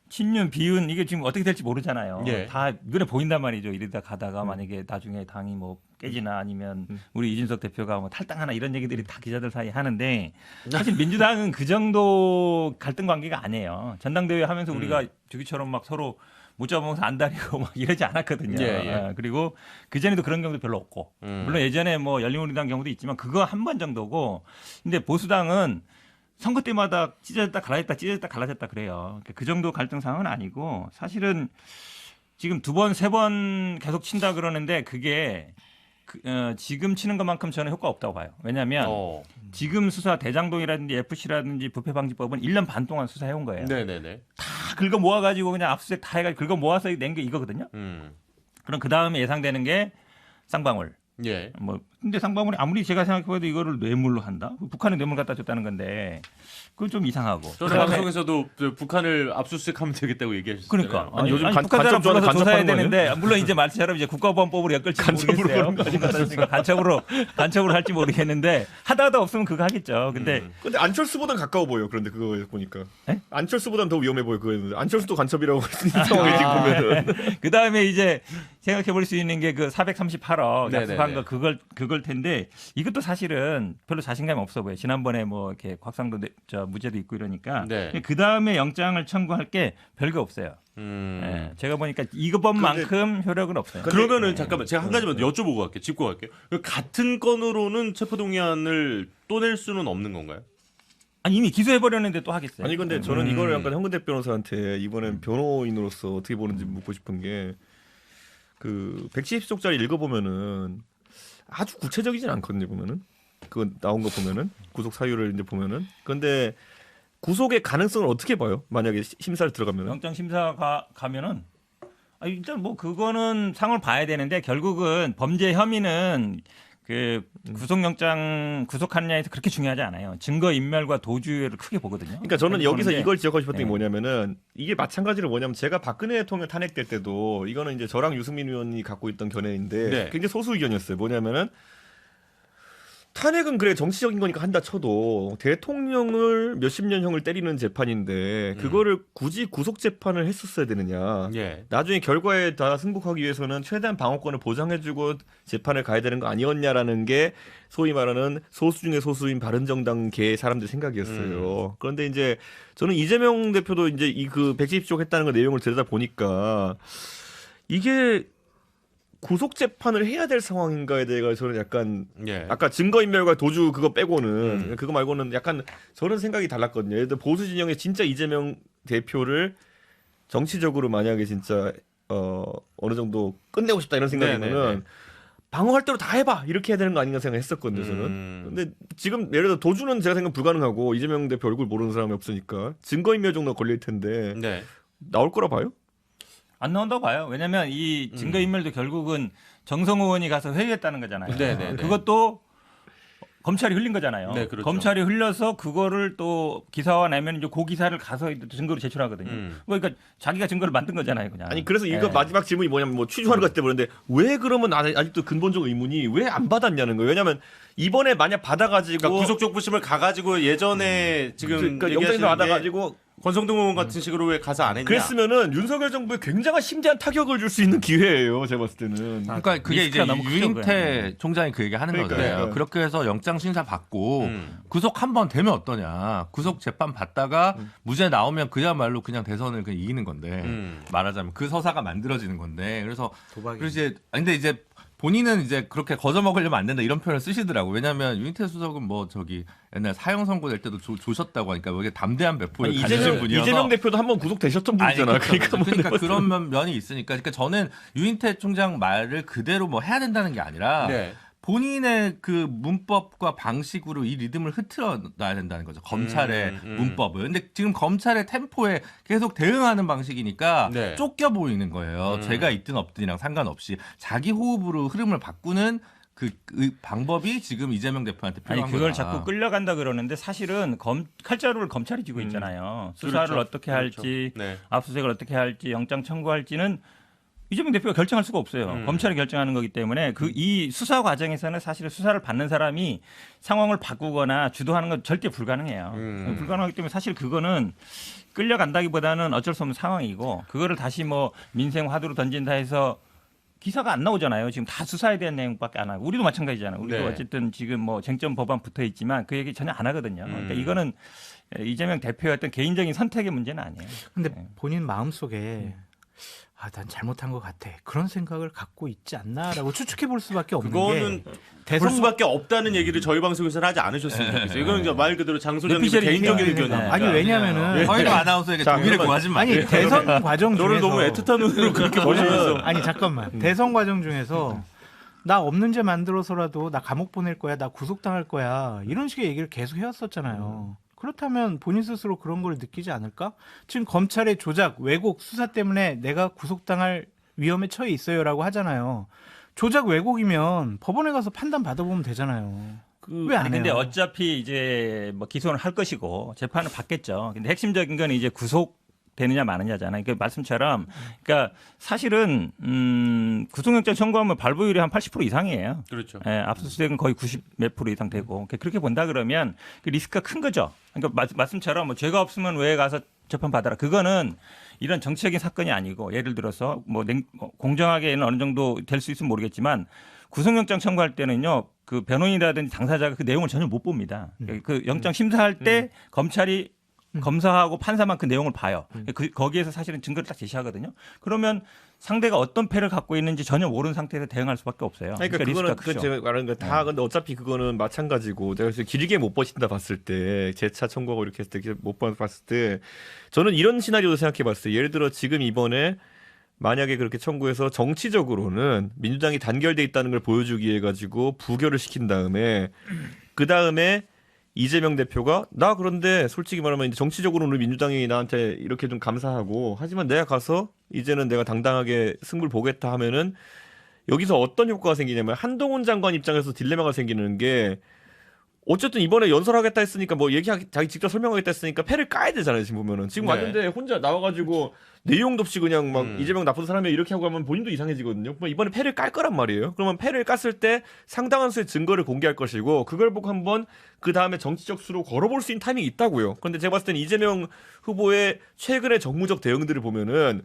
Speaker 2: 친윤, 비윤 이게 지금 어떻게 될지 모르잖아요.
Speaker 1: 예.
Speaker 2: 다 눈에 보인단 말이죠. 이러다 가다가 만약에 나중에 당이 뭐 깨지나 아니면 우리 이준석 대표가 뭐 탈당하나 이런 얘기들이 다 기자들 사이에 하는데 사실 민주당은 그 정도 갈등 관계가 아니에요. 전당대회 하면서 우리가 저기처럼 막 서로 못 잡으면서 안달이고 막 이러지 않았거든요.
Speaker 1: 예.
Speaker 2: 그리고 그 전에도 그런 경우도 별로 없고 물론 예전에 뭐 열린우리당 경우도 있지만 그거 한 번 정도고 근데 보수당은 선거 때마다 찢어졌다 갈라졌다 찢어졌다 갈라졌다 그래요. 그 정도 갈등 상황은 아니고 사실은 지금 2번, 3번 계속 친다 그러는데 그게 지금 치는 것만큼 저는 효과 없다고 봐요. 왜냐하면 지금 수사 대장동이라든지 FC라든지 부패방지법은 1년 반 동안 수사해온 거예요.
Speaker 1: 네네네.
Speaker 2: 다 긁어 모아가지고 그냥 압수수색 다 해가지고 긁어 모아서 낸 게 이거거든요. 그럼 그 다음에 예상되는 게 쌍방울.
Speaker 1: 예.
Speaker 2: 뭐 근데 쌍방울이 아무리 제가 생각해봐도 이거를 뇌물로 한다. 북한에 뇌물 갖다 줬다는 건데 그건 좀 이상하고.
Speaker 1: 저는 방송에서도 북한을 압수수색하면 되겠다고 얘기하셨잖아요.
Speaker 2: 그러니까
Speaker 5: 아니, 요즘
Speaker 2: 북한 사람
Speaker 5: 간첩
Speaker 2: 불러서 조사해야
Speaker 5: 간첩하는 거
Speaker 2: 되는데 물론 이제 말처럼 이제 국가보안법으로 엮을지 모르겠어요. 간첩으로 할지 모르겠는데 하다하다 없으면 그거 하겠죠. 근데
Speaker 5: 안철수보단 가까워 보여. 그런데 그거 보니까
Speaker 2: 에?
Speaker 5: 안철수보단 더 위험해 보여. 그거 안철수도 간첩이라고 했던 상황이 지금 보면은.
Speaker 2: 그 다음에 이제 생각해 볼 수 있는 게 그 438억 약속한 거 그걸 텐데 이것도 사실은 별로 자신감이 없어 보여요. 지난번에 뭐 이렇게 곽상도 무죄도 있고 이러니까 그 다음에 영장을 청구할 게 별거 없어요. 예, 제가 보니까 이것만큼 효력은 없어요.
Speaker 1: 그러면은 잠깐만 제가 한 가지만 여쭤보고 갈게요. 짚고 갈게요. 같은 건으로는 체포동의안을 또 낼 수는 없는 건가요?
Speaker 2: 아니 이미 기소해 버렸는데 또 하겠어요.
Speaker 5: 아니 근데 저는 이거를 약간 현근택 변호사한테 이번엔 변호인으로서 어떻게 보는지 묻고 싶은 게 그 170쪽짜리 읽어보면은 아주 구체적이진 않거든요. 보면은 그거 나온 거 보면은 구속 사유를 이제 보면은 그런데 구속의 가능성을 어떻게 봐요? 만약에 심사를 들어가면은
Speaker 2: 영장 심사가 가면은 일단 뭐 그거는 상을 봐야 되는데 결국은 범죄 혐의는 그 구속영장 구속하느냐에서 그렇게 중요하지 않아요. 증거 인멸과 도주를 크게 보거든요.
Speaker 5: 그러니까 저는 여기서 이걸 지적하고 싶었던 게
Speaker 2: 네.
Speaker 5: 뭐냐면은 이게 마찬가지로 뭐냐면 제가 박근혜 대통령 탄핵될 때도 이거는 이제 저랑 유승민 의원이 갖고 있던 견해인데
Speaker 1: 네.
Speaker 5: 굉장히 소수 의견이었어요. 뭐냐면은 탄핵은 그래 정치적인 거니까 한다 쳐도 대통령을 몇십 년형을 때리는 재판인데 그거를 굳이 구속 재판을 했었어야 되느냐.
Speaker 1: 예.
Speaker 5: 나중에 결과에 다 승복하기 위해서는 최대한 방어권을 보장해주고 재판을 가야 되는 거 아니었냐라는 게 소위 말하는 소수 중에 소수인 바른정당계의 사람들 생각이었어요. 그런데 이제 저는 이재명 대표도 이제 이 그 170조 했다는 거 내용을 들여다 보니까 이게 구속 재판을 해야 될 상황인가에 대해서는 약간 아까 증거인멸과 도주 그거 빼고는 그거 말고는 약간 저는 생각이 달랐거든요. 예를 들어 보수 진영의 진짜 이재명 대표를 정치적으로 만약에 진짜 어느 정도 끝내고 싶다 이런 생각이면은 방어할 대로 다 해봐 이렇게 해야 되는 거 아닌가 생각했었거든요. 저는. 근데 지금 예를 들어 도주는 제가 생각 불가능하고 이재명 대표 얼굴 모르는 사람이 없으니까 증거인멸 정도 걸릴 텐데 나올 거라 봐요?
Speaker 2: 안 나온다고 봐요. 왜냐하면 이 증거인멸도 결국은 정성호 의원이 가서 회유했다는 거잖아요.
Speaker 1: 네네네.
Speaker 2: 그것도 검찰이 흘린 거잖아요.
Speaker 1: 네, 그렇죠.
Speaker 2: 검찰이 흘려서 그거를 또 기사화 내면 이제 그 기사를 가서 증거로 제출하거든요. 그러니까 자기가 증거를 만든 거잖아요, 그냥.
Speaker 5: 아니 그래서 이거 마지막 질문이 뭐냐면 뭐 취조하는 것 같을 때 보는데 왜 그러면 아직도 근본적 의문이 왜 안 받았냐는 거예요. 왜냐하면 이번에 만약 받아가지고
Speaker 1: 그러니까 구속적 부심을 가가지고 예전에 지금
Speaker 5: 그러니까 영장에서 받아가지고
Speaker 1: 권성동 의원 같은 식으로 왜 가서 안 했냐?
Speaker 5: 그랬으면은 윤석열 정부에 굉장한 심대한 타격을 줄 수 있는 기회예요. 제가 봤을 때는.
Speaker 3: 그러니까 그게 이제
Speaker 2: 리스크가 너무 크죠,
Speaker 3: 유인태 총장이 그 얘기 하는
Speaker 5: 그러니까요.
Speaker 3: 거잖아요.
Speaker 5: 네.
Speaker 3: 그렇게 해서 영장 심사 받고 구속 한 번 되면 어떠냐. 구속 재판 받다가 무죄 나오면 그야말로 그냥 대선을 그냥 이기는 건데 말하자면 그 서사가 만들어지는 건데 그래서
Speaker 4: 도박이.
Speaker 3: 그래서 이제 근데 이제 본인은 이제 그렇게 거저 먹으려면 안 된다 이런 표현을 쓰시더라고. 왜냐하면 유인태 수석은 뭐 저기 옛날 사형 선고 될 때도 조셨다고 하니까 뭐 이게 담대한 배포를
Speaker 5: 아니,
Speaker 3: 가지신 분이어서
Speaker 5: 이재명 대표도 한번 구속되셨던 분이잖아.
Speaker 3: 그러니까 그런 면이 있으니까. 그러니까 저는 유인태 총장 말을 그대로 뭐 해야 된다는 게 아니라
Speaker 1: 네.
Speaker 3: 본인의 그 문법과 방식으로 이 리듬을 흐트러 놔야 된다는 거죠. 검찰의 문법을. 근데 지금 검찰의 템포에 계속 대응하는 방식이니까
Speaker 1: 네.
Speaker 3: 쫓겨 보이는 거예요. 죄가 있든 없든이랑 상관없이 자기 호흡으로 흐름을 바꾸는 그 방법이 지금 이재명 대표한테 필요한
Speaker 2: 아니 그걸
Speaker 3: 거다.
Speaker 2: 자꾸 끌려간다 그러는데 사실은 칼자루를 검찰이 쥐고 있잖아요. 수사를
Speaker 1: 그렇죠.
Speaker 2: 어떻게
Speaker 1: 그렇죠.
Speaker 2: 할지,
Speaker 1: 네.
Speaker 2: 압수수색을 어떻게 할지, 영장 청구할지는 이재명 대표가 결정할 수가 없어요. 검찰이 결정하는 거기 때문에 그 이 수사 과정에서는 사실 수사를 받는 사람이 상황을 바꾸거나 주도하는 건 절대 불가능해요. 불가능하기 때문에 사실 그거는 끌려간다기보다는 어쩔 수 없는 상황이고 그거를 다시 뭐 민생 화두로 던진다 해서 기사가 안 나오잖아요. 지금 다 수사에 대한 내용밖에 안 하고 우리도 마찬가지잖아요. 우리도
Speaker 1: 네.
Speaker 2: 어쨌든 지금 뭐 쟁점 법안 붙어 있지만 그 얘기 전혀 안 하거든요. 그러니까 이거는 이재명 대표의 어떤 개인적인 선택의 문제는 아니에요.
Speaker 4: 근데 본인 마음속에 난 잘못한 것 같아. 그런 생각을 갖고 있지 않나라고 추측해 볼 수밖에 없는
Speaker 1: 그거는
Speaker 4: 게
Speaker 1: 볼 수밖에 없다는 얘기를 저희 방송에서는 하지 않으셨으면 좋겠어요. 이거는 이제 말 그대로 장 소장님
Speaker 2: 뇌피셜이
Speaker 1: 개인적인
Speaker 2: 있긴
Speaker 1: 의견입니다.
Speaker 2: 하네.
Speaker 4: 아니 왜냐면은
Speaker 3: 허일로 아나운서에게 동의를 구하지 마.
Speaker 4: 아니 대선 과정
Speaker 1: 너를
Speaker 4: 중에서
Speaker 1: 너무 애틋한 눈으로 그렇게 보시면서
Speaker 4: 아니 잠깐만 대선 과정 중에서 나 없는 죄 만들어서라도 나 감옥 보낼 거야, 나 구속당할 거야 이런 식의 얘기를 계속 해왔었잖아요. 그렇다면 본인 스스로 그런 걸 느끼지 않을까? 지금 검찰의 조작, 왜곡, 수사 때문에 내가 구속당할 위험에 처해 있어요라고 하잖아요. 조작 왜곡이면 법원에 가서 판단 받아보면 되잖아요. 왜 안
Speaker 2: 아니, 근데
Speaker 4: 해요?
Speaker 2: 어차피 이제 뭐 기소는 할 것이고 재판을 받겠죠. 근데 핵심적인 건 이제 구속되느냐 마느냐잖아요. 그 말씀처럼 그러니까 사실은 구속영장 청구하면 발부율이 한 80% 이상이에요.
Speaker 1: 그렇죠.
Speaker 2: 예, 압수수색은 거의 90 몇 프로 이상 되고 그렇게 본다 그러면 그 리스크가 큰 거죠. 그러니까 말씀처럼 뭐 죄가 없으면 왜 가서 재판 받아라. 그거는 이런 정치적인 사건이 아니고 예를 들어서 뭐 공정하게는 어느 정도 될 수 있으면 모르겠지만 구속영장 청구할 때는요 그 변호인이라든지 당사자가 그 내용을 전혀 못 봅니다. 그 영장 심사할 때 검찰이 검사하고 판사만 그 내용을 봐요. 거기에서 사실은 증거를 딱 제시하거든요. 그러면 상대가 어떤 패를 갖고 있는지 전혀 모르는 상태에서 대응할 수밖에 없어요.
Speaker 5: 그러니까
Speaker 2: 리스크가
Speaker 5: 그거는
Speaker 2: 크죠.
Speaker 5: 제가 말하는 거 다 근데 어차피 그거는 마찬가지고 내가 그래서 길게 못 버틴다 봤을 때 재차 청구하고 이렇게 했을 때 못 봤을 때 저는 이런 시나리오도 생각해봤어요. 예를 들어 지금 이번에 만약에 그렇게 청구해서 정치적으로는 민주당이 단결돼 있다는 걸 보여주기 위해 가지고 부결을 시킨 다음에 그 다음에 이재명 대표가 나 그런데 솔직히 말하면 이제 정치적으로는 민주당이 나한테 이렇게 좀 감사하고 하지만 내가 가서 이제는 내가 당당하게 승부를 보겠다 하면은 여기서 어떤 효과가 생기냐면 한동훈 장관 입장에서 딜레마가 생기는 게 어쨌든 이번에 연설하겠다 했으니까 뭐 자기 직접 설명하겠다 했으니까 패를 까야 되잖아요. 지금 보면은 지금
Speaker 1: 네.
Speaker 5: 왔는데 혼자 나와가지고 내용도 없이 그냥 막 이재명 나쁜 사람이야 이렇게 하고 하면 본인도 이상해지거든요. 뭐 이번에 패를 깔 거란 말이에요. 그러면 패를 깠을 때 상당한 수의 증거를 공개할 것이고 그걸 보고 한번 그 다음에 정치적 수로 걸어볼 수 있는 타이밍이 있다고요. 그런데 제가 봤을 때는 이재명 후보의 최근의 정무적 대응들을 보면은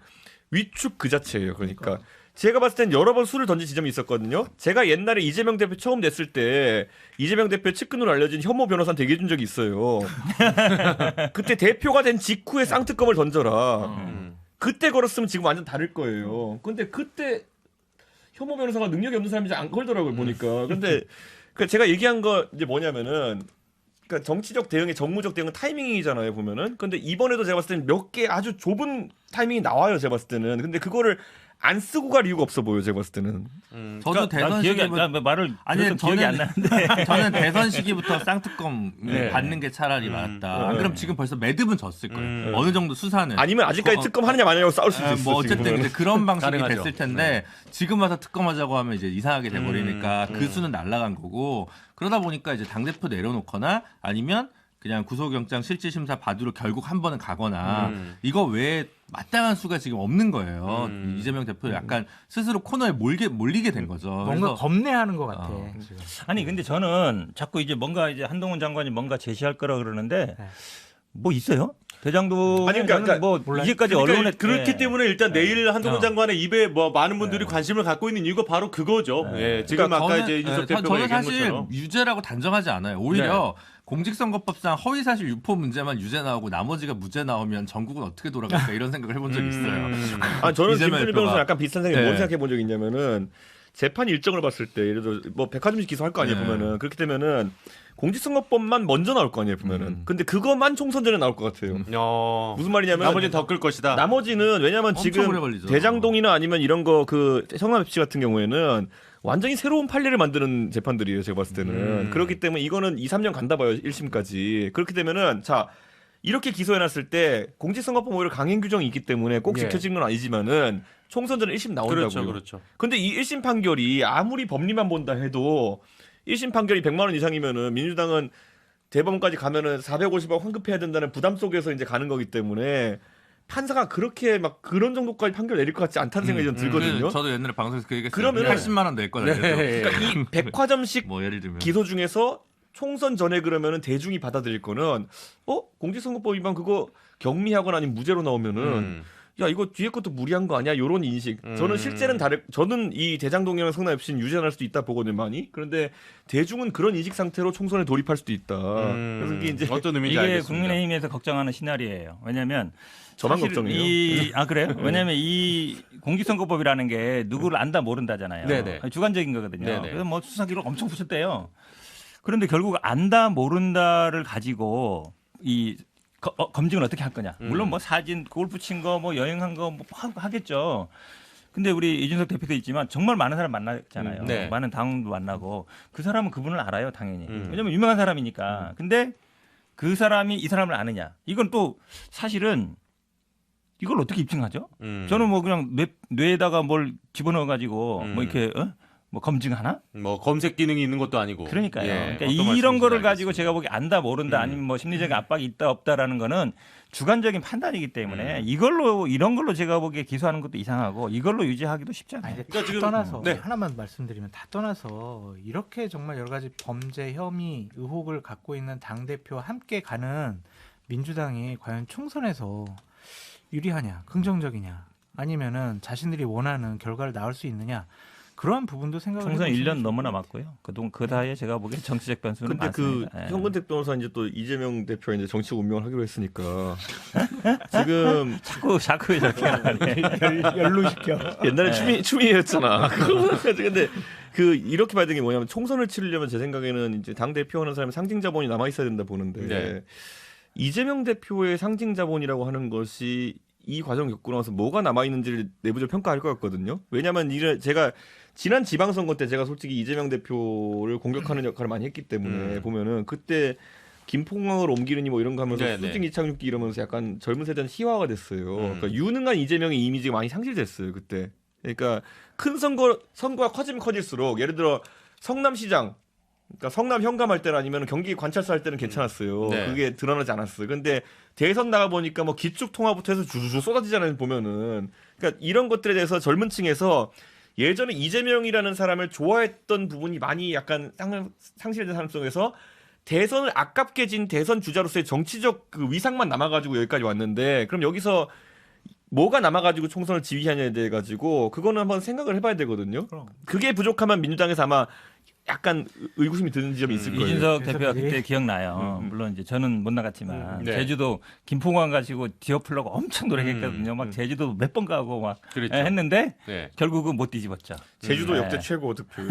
Speaker 5: 위축 그 자체예요. 그러니까. 제가 봤을 땐 여러 번 수를 던진 지점이 있었거든요. 제가 옛날에 이재명 대표 처음 냈을 때 이재명 대표 측근으로 알려진 현모 변호사한테 얘기해 준 적이 있어요. 그때 대표가 된 직후에 쌍특검을 던져라. 그때 걸었으면 지금 완전 다를 거예요. 근데 그때 현모 변호사가 능력이 없는 사람인지 안 걸더라고요, 보니까. 근데 제가 얘기한 거 이제 뭐냐면은 그러니까 정치적 대응의 정무적 대응은 타이밍이잖아요, 보면은. 근데 이번에도 제가 봤을 때는 몇 개 아주 좁은 타이밍이 나와요, 제가 봤을 때는. 근데 그거를 안 쓰고 갈 이유가 없어 보여, 제가 봤을 때는.
Speaker 3: 저도 대선
Speaker 2: 기억이
Speaker 3: 시기부터
Speaker 2: 말을
Speaker 3: 아니
Speaker 2: 들었던 기억이 안 나는데
Speaker 3: 저는 대선 시기부터 쌍특검
Speaker 1: 네.
Speaker 3: 받는 게 차라리 맞다. 안 그럼 지금 벌써 매듭은 졌을 거예요. 어느 정도 수사는
Speaker 5: 아니면 아직까지 특검 하느냐 마느냐고 싸울 수도 있어.
Speaker 3: 뭐 어쨌든 이제 그런 방식이
Speaker 1: 가능하죠.
Speaker 3: 됐을 텐데 지금 와서 특검하자고 하면 이제 이상하게 돼버리니까 그 수는 날아간 거고 그러다 보니까 이제 당 대표 내려놓거나 아니면 그냥 구속영장 실질심사 받으러 결국 한 번은 가거나 이거 외에 마땅한 수가 지금 없는 거예요. 이재명 대표 약간 스스로 코너에 몰리게 된 거죠.
Speaker 4: 뭔가
Speaker 3: 그래서
Speaker 4: 겁내하는 것 같아. 지금.
Speaker 2: 아니 근데 저는 자꾸 이제 뭔가 이제 한동훈 장관이 뭔가 제시할 거라 그러는데
Speaker 4: 네.
Speaker 2: 뭐 있어요? 대장도
Speaker 5: 아니, 그러니까
Speaker 2: 뭐
Speaker 4: 몰라요.
Speaker 2: 이제까지
Speaker 1: 그러니까
Speaker 2: 언론에
Speaker 1: 그렇기
Speaker 2: 네.
Speaker 1: 때문에 일단 내일 한동훈 장관의 입에 뭐 많은 분들이 관심을 갖고 있는 이유가 바로 그거죠. 예, 지금
Speaker 3: 그러니까
Speaker 1: 아까
Speaker 3: 저는,
Speaker 1: 이제 이준석 대표가
Speaker 3: 저는
Speaker 1: 얘기한
Speaker 3: 사실
Speaker 1: 것처럼.
Speaker 3: 유죄라고 단정하지 않아요. 오히려 공직선거법상 허위사실 유포 문제만 유죄 나오고 나머지가 무죄 나오면 전국은 어떻게 돌아갈까 이런 생각을 해본 적이 있어요.
Speaker 5: 아 저는
Speaker 3: 이재명
Speaker 5: 김준일
Speaker 3: 대표가.
Speaker 5: 변호사 약간 비슷한 생각이
Speaker 3: 네.
Speaker 5: 뭔 생각해 본 적이 있냐면은 재판 일정을 봤을 때 예를 들어 뭐 백화점식 기소할 거 아니에요
Speaker 3: 네.
Speaker 5: 보면은 그렇게 되면은 공직선거법만 먼저 나올 거 아니에요 보면은. 근데 그것만 총선 전에 나올 것 같아요. 무슨 말이냐면
Speaker 1: 나머지는 더 끌 것이다.
Speaker 5: 나머지는 왜냐면
Speaker 3: 엄청
Speaker 5: 지금
Speaker 3: 오래 걸리죠.
Speaker 5: 대장동이나 아니면 이런 거 그 성남 FC 같은 경우에는 완전히 새로운 판례를 만드는 재판들이에요. 제가 봤을 때는. 그렇기 때문에 이거는 2, 3년 간다 봐요. 1심까지. 그렇게 되면은 자 이렇게 기소해놨을 때 공직선거법 오히려 강행 규정이 있기 때문에 꼭
Speaker 1: 예.
Speaker 5: 지켜지는 건 아니지만은 총선 전에 1심 나온다고요.
Speaker 1: 그렇죠, 그렇죠.
Speaker 5: 근데 이 1심 판결이 아무리 법리만 본다 해도 1심 판결이 100만 원 이상이면은 민주당은 대법원까지 가면은 450억 환급해야 된다는 부담 속에서 이제 가는 거기 때문에 판사가 그렇게 막 그런 정도까지 판결 내릴 것 같지 않다는 생각이 좀 들거든요.
Speaker 3: 저도 옛날에 방송에서 그 얘기했어요.
Speaker 5: 그러면은-
Speaker 3: 80만 원 낼 거다.
Speaker 1: 네.
Speaker 5: 그러니까 이 백화점식
Speaker 3: 뭐 예를 들면
Speaker 5: 기소 중에서 총선 전에 그러면은 대중이 받아들일 거는 공직선거법 위반 그거 경미하거나 아니면 무죄로 나오면은 야 이거 뒤에 것도 무리한 거 아니야? 요런 인식. 저는 실제는 저는 이 대장동이랑 성남 FC는 유죄할 수도 있다 보거든요 많이. 그런데 대중은 그런 인식 상태로 총선에 돌입할 수도 있다. 그래서 이게 이제
Speaker 1: 어떤 의미인지
Speaker 2: 이게
Speaker 1: 알겠습니다.
Speaker 2: 국민의힘에서 걱정하는 시나리오예요. 왜냐하면
Speaker 5: 저만
Speaker 2: 사실
Speaker 5: 걱정해요.
Speaker 2: 그래요? 왜냐하면 이 공직선거법이라는 게 누구를 안다 모른다잖아요.
Speaker 1: 네네.
Speaker 2: 주관적인 거거든요.
Speaker 1: 네네.
Speaker 2: 그래서 뭐 수사 기록 엄청 붙였대요. 그런데 결국 안다 모른다를 가지고 이 검증을 어떻게 할 거냐. 물론 뭐 사진 골프 친 거 뭐 여행한 거 뭐 하겠죠. 근데 우리 이준석 대표도 있지만 정말 많은 사람 만나잖아요.
Speaker 1: 네.
Speaker 2: 많은 당원도 만나고 그 사람은 그분을 알아요, 당연히. 왜냐면 유명한 사람이니까. 근데 그 사람이 이 사람을 아느냐. 이건 또 사실은 이걸 어떻게 입증하죠? 저는 뭐 그냥 뇌에다가 뭘 집어넣어 가지고 뭐 이렇게 뭐 검증하나?
Speaker 1: 뭐 검색 기능이 있는 것도 아니고.
Speaker 2: 그러니까요.
Speaker 1: 예,
Speaker 2: 그러니까
Speaker 1: 어떤
Speaker 2: 이런
Speaker 1: 말씀이신지
Speaker 2: 거를 가지고
Speaker 1: 알겠습니다.
Speaker 2: 제가 보기 안다 모른다 아니면 뭐 심리적인 압박이 있다 없다라는 거는 주관적인 판단이기 때문에 이런 걸로 제가 보기에 기소하는 것도 이상하고 이걸로 유지하기도 쉽지 않아요.
Speaker 4: 아니, 근데
Speaker 1: 그러니까
Speaker 4: 다
Speaker 1: 지금-
Speaker 4: 떠나서
Speaker 1: 네.
Speaker 4: 하나만 말씀드리면 다 떠나서 이렇게 정말 여러 가지 범죄 혐의 의혹을 갖고 있는 당 대표와 함께 가는 민주당이 과연 총선에서 유리하냐, 긍정적이냐, 아니면은 자신들이 원하는 결과를 낳을 수 있느냐 그러한 부분도 생각을
Speaker 2: 총선
Speaker 4: 해보시면
Speaker 2: 1년
Speaker 4: 좋을
Speaker 2: 넘어나
Speaker 4: 것
Speaker 2: 맞고요. 그동안 그 사이에 제가 보기엔 정치적 변수는
Speaker 5: 근데 그
Speaker 2: 많습니다. 예.
Speaker 5: 현근택 변호사 이제 또 이재명 대표 이제 정치적 운명을 하기로 했으니까 지금
Speaker 2: 자꾸 이렇게 하네.
Speaker 4: 연루시켜.
Speaker 5: 옛날에 추미애였잖아. 근데 그 이렇게 봐야 되는 게 뭐냐면 총선을 치르려면 제 생각에는 이제 당 대표하는 사람이 상징 자본이 남아 있어야 된다 보는데
Speaker 1: 네.
Speaker 5: 이재명 대표의 상징 자본이라고 하는 것이 이 과정 겪고 나서 뭐가 남아 있는지를 내부적으로 평가할 것 같거든요. 왜냐하면 제가 지난 지방선거 때 제가 솔직히 이재명 대표를 공격하는 역할을 많이 했기 때문에 보면은 그때 김포공항을 옮기느니 뭐 이런 거 하면서
Speaker 1: 네네.
Speaker 5: 수직 이착륙기 이러면서 약간 젊은 세대는 희화가 됐어요. 그러니까 유능한 이재명의 이미지가 많이 상실됐어요 그때. 그러니까 큰 선거가 커지면 커질수록 예를 들어 성남시장, 그러니까 성남 현감할 때는 아니면 경기 관찰사 할 때는 괜찮았어요.
Speaker 1: 네.
Speaker 5: 그게 드러나지 않았어요. 근데 대선 나가 보니까 뭐 기축 통화부터 해서 주주주 쏟아지잖아요 보면은. 그러니까 이런 것들에 대해서 젊은 층에서 예전에 이재명이라는 사람을 좋아했던 부분이 많이 약간 상실된 사람 속에서 대선을 아깝게 진 대선 주자로서의 정치적 그 위상만 남아가지고 여기까지 왔는데 그럼 여기서 뭐가 남아가지고 총선을 지휘하냐에 대해 가지고 그거는 한번 생각을 해봐야 되거든요. 그게 부족하면 민주당에서 아마 약간 의구심이 드는 지점이 있을 거예요.
Speaker 2: 이준석 대표가
Speaker 4: 그래서
Speaker 2: 그때 기억나요. 물론 이제 저는 못 나갔지만
Speaker 1: 네.
Speaker 2: 제주도 김포공항 가지고 뒤엎으려고 엄청 노력했거든요. 막 제주도 몇 번 가고 막
Speaker 1: 그렇죠.
Speaker 2: 했는데
Speaker 1: 네.
Speaker 2: 결국은 못 뒤집었죠.
Speaker 5: 제주도
Speaker 2: 네.
Speaker 5: 역대 최고 득표.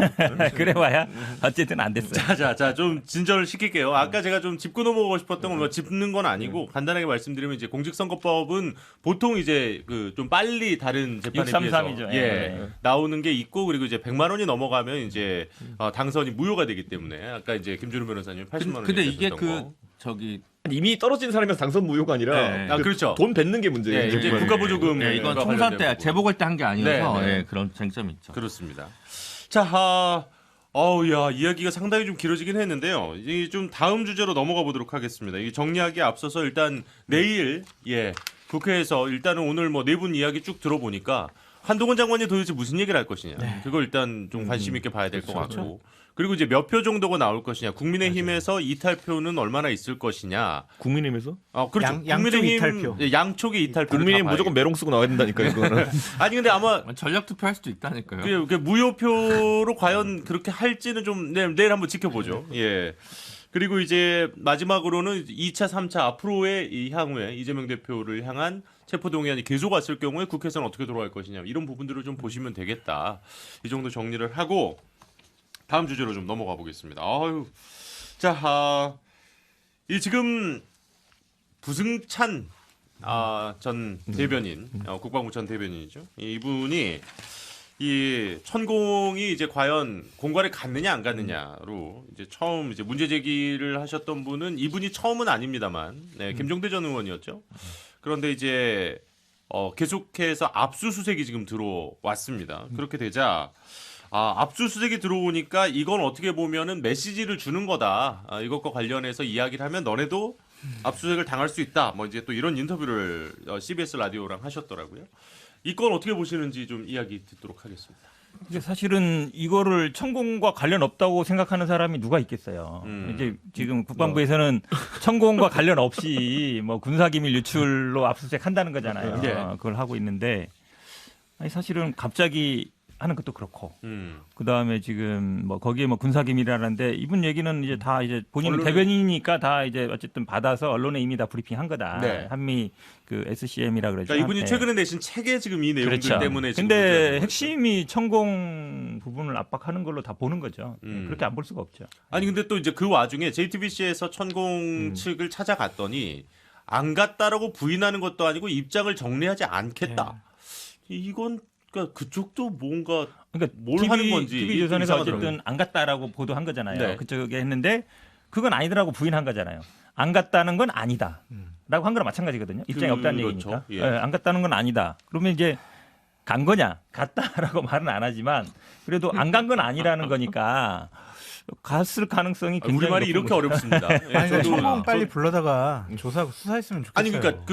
Speaker 2: 그래봐야 어쨌든 안 됐어요.
Speaker 1: 자, 좀 진전을 시킬게요. 아까 제가 좀 짚고 넘어가고 싶었던 건 뭐 짚는 건 아니고 간단하게 말씀드리면 이제 공직선거법은 보통 이제 그 좀 빨리 다른 재판에
Speaker 2: 633
Speaker 1: 비해서
Speaker 2: 이죠. 예.
Speaker 1: 나오는 게 있고 그리고 이제 100만 원이 넘어가면 이제 당선이 무효가 되기 때문에 아까 이제 김준우 변호사님 80만 원
Speaker 3: 근데 이게
Speaker 1: 얘기하셨던
Speaker 3: 그
Speaker 1: 거.
Speaker 3: 저기
Speaker 5: 이미 떨어진 사람이면 당선 무효가 아니라
Speaker 3: 네.
Speaker 1: 아, 그렇죠.
Speaker 5: 돈 뱉는 게 문제예요.
Speaker 1: 예, 이제
Speaker 5: 정말.
Speaker 1: 국가보조금
Speaker 3: 네, 이건
Speaker 1: 과
Speaker 3: 총선
Speaker 1: 관련된
Speaker 3: 때
Speaker 1: 부분.
Speaker 3: 재보궐 때 한 게 아니어서
Speaker 1: 네, 네.
Speaker 3: 예, 그런 쟁점이 있죠.
Speaker 1: 그렇습니다. 자, 야, 이야기가 상당히 좀 길어지긴 했는데요. 이제 좀 다음 주제로 넘어가 보도록 하겠습니다. 이 정리하기에 앞서서 일단 내일 국회에서 일단은 오늘 뭐 네 분 이야기 쭉 들어보니까 한동훈 장관이 도대체 무슨 얘기를 할 것이냐. 그걸 일단 좀 관심 있게 봐야 될 것 같고. 그리고 이제 몇 표 정도가 나올 것이냐. 국민의힘에서 이탈표는 얼마나 있을 것이냐.
Speaker 5: 국민의힘에서?
Speaker 1: 그렇죠.
Speaker 4: 양쪽 이탈표.
Speaker 1: 예, 양쪽의 이탈표.
Speaker 5: 국민의힘 무조건 메롱 쓰고 나와야 된다니까 이거는.
Speaker 1: 아니 근데 아마
Speaker 3: 전략 투표할 수도 있다니까요.
Speaker 1: 그게 무효표로 과연 그렇게 할지는 좀 내일 한번 지켜보죠. 예. 그리고 이제 마지막으로는 2차, 3차 앞으로의 이 향후에 이재명 대표를 향한 체포동의안이 계속 왔을 경우에 국회에서는 어떻게 돌아갈 것이냐 이런 부분들을 좀 보시면 되겠다. 이 정도 정리를 하고 다음 주제로 좀 넘어가 보겠습니다. 아유, 자, 이 지금 부승찬 전 대변인, 국방부 전 대변인이죠. 이분이 이 천공이 이제 과연 공갈에 갔느냐 안 갔느냐로 이제 처음 이제 문제 제기를 하셨던 분은 이분이 처음은 아닙니다만, 네, 김종대 전 의원이었죠. 그런데 이제 계속해서 압수수색이 지금 들어왔습니다. 그렇게 되자 압수수색이 들어오니까 이건 어떻게 보면은 메시지를 주는 거다. 이것과 관련해서 이야기를 하면 너네도 압수수색을 당할 수 있다. 뭐 이제 또 이런 인터뷰를 CBS 라디오랑 하셨더라고요. 이 건 어떻게 보시는지 좀 이야기 듣도록 하겠습니다.
Speaker 2: 이게 사실은 이거를 천공과 관련 없다고 생각하는 사람이 누가 있겠어요. 이제 지금 국방부에서는 천공과 관련 없이 뭐 군사기밀 유출로 압수수색 한다는 거잖아요.
Speaker 1: 네.
Speaker 2: 그걸 하고 있는데 아니 사실은 갑자기 하는 것도 그렇고 그 다음에 지금 뭐 거기에 뭐 군사기밀이라는데 이분 얘기는 이제 다 이제 본인은 대변인이니까 다 이제 어쨌든 받아서 언론에 이미 다 브리핑한 거다.
Speaker 1: 네.
Speaker 2: 한미 그 SCM이라 그러죠.
Speaker 1: 그러니까 이분이
Speaker 2: 네.
Speaker 1: 최근에 내신 책에 지금 이 내용들
Speaker 2: 그렇죠.
Speaker 1: 때문에 지금
Speaker 2: 근데
Speaker 1: 문제가
Speaker 2: 핵심이 천공 부분을 압박하는 걸로 다 보는 거죠. 그렇게 안 볼 수가 없죠.
Speaker 1: 아니 근데 또 이제 그 와중에 JTBC에서 천공 측을 찾아갔더니 안 갔다라고 부인하는 것도 아니고 입장을 정리하지 않겠다. 이건 그러니까 그쪽도 뭔가
Speaker 2: 그러니까
Speaker 1: 뭘 하는 건지
Speaker 2: TV조선에서
Speaker 1: 이상하더라고요.
Speaker 2: 어쨌든 안 갔다라고 보도한 거잖아요.
Speaker 1: 네.
Speaker 2: 그쪽에 했는데 그건 아니더라고 부인한 거잖아요. 안 갔다는 건 아니다. 라고 한 거랑 마찬가지거든요. 입장이 없다는
Speaker 1: 그렇죠.
Speaker 2: 얘기니까.
Speaker 1: 예.
Speaker 2: 예, 안 갔다는 건 아니다. 그러면 이제 간 거냐? 갔다라고 말은 안 하지만 그래도 안 간 건 아니라는 거니까 갔을 가능성이 굉장히
Speaker 1: 우리말이
Speaker 2: 높은
Speaker 1: 이렇게
Speaker 2: 거죠.
Speaker 1: 어렵습니다. 예,
Speaker 4: 아니,
Speaker 1: 저도-
Speaker 4: 천공 빨리 불러다가 조사하고 수사했으면 좋겠어요.
Speaker 1: 아니 그러니까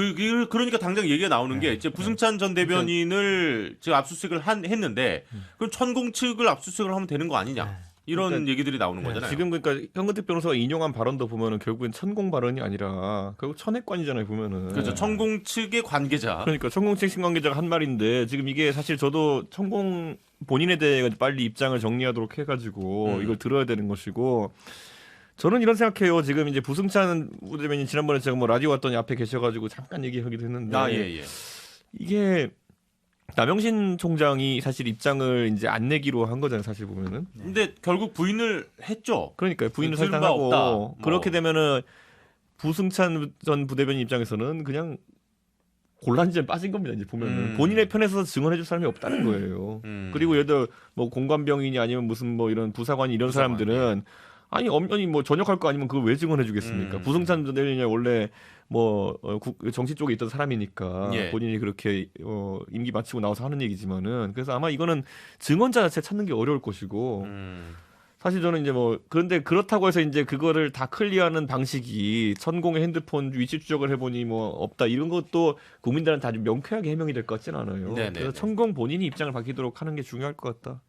Speaker 1: 그러니까 당장 얘기가 나오는 게 이제 부승찬 전 대변인을 지금 압수수색을 했는데 그럼 천공 측을 압수수색을 하면 되는 거 아니냐 이런
Speaker 5: 그러니까
Speaker 1: 얘기들이 나오는 거잖아요.
Speaker 5: 지금 그러니까 현근택 변호사가 인용한 발언도 보면은 결국엔 천공 발언이 아니라 결국 천핵관이잖아요 보면은.
Speaker 1: 그렇죠. 천공 측의 관계자.
Speaker 5: 그러니까 천공 측 신관계자가 한 말인데 지금 이게 사실 저도 천공 본인에 대해 빨리 입장을 정리하도록 해가지고 이걸 들어야 되는 것이고 저는 이런 생각해요. 지금 이제 부승찬 부대변인 지난번에 제가 뭐 라디오 왔더니 앞에 계셔가지고 잠깐 얘기하기도 했는데
Speaker 1: 예.
Speaker 5: 이게 남영신 총장이 사실 입장을 이제 안 내기로 한 거잖아요. 사실 보면은.
Speaker 1: 근데 결국 부인을 했죠.
Speaker 5: 그러니까 부인을
Speaker 1: 쓸바
Speaker 5: 설탕하고
Speaker 1: 없다. 뭐.
Speaker 5: 그렇게 되면은 부승찬 전 부대변인 입장에서는 그냥 곤란지에 빠진 겁니다. 이제 보면은 본인의 편에서 증언해줄 사람이 없다는 거예요. 그리고 예를 들어 뭐 공관병이니 아니면 무슨 뭐 이런 부사관이 이런
Speaker 1: 부사관,
Speaker 5: 사람들은 아니 엄연히 뭐 전역할 거 아니면 그걸 왜 증언해주겠습니까? 부승찬 전 대변인이 원래 뭐 정치 쪽에 있던 사람이니까
Speaker 1: 예.
Speaker 5: 본인이 그렇게 임기 마치고 나와서 하는 얘기지만은 그래서 아마 이거는 증언자 자체 찾는 게 어려울 것이고. 사실 저는 이제 뭐 그런데 그렇다고 해서 이제 그거를 다 클리어하는 방식이 천공의 핸드폰 위치 추적을 해보니 뭐 없다 이런 것도 국민들한테 아주 명쾌하게 해명이 될 것 같지는 않아요.
Speaker 1: 네네네.
Speaker 5: 그래서 천공 본인이 입장을 밝히도록 하는 게 중요할 것 같다.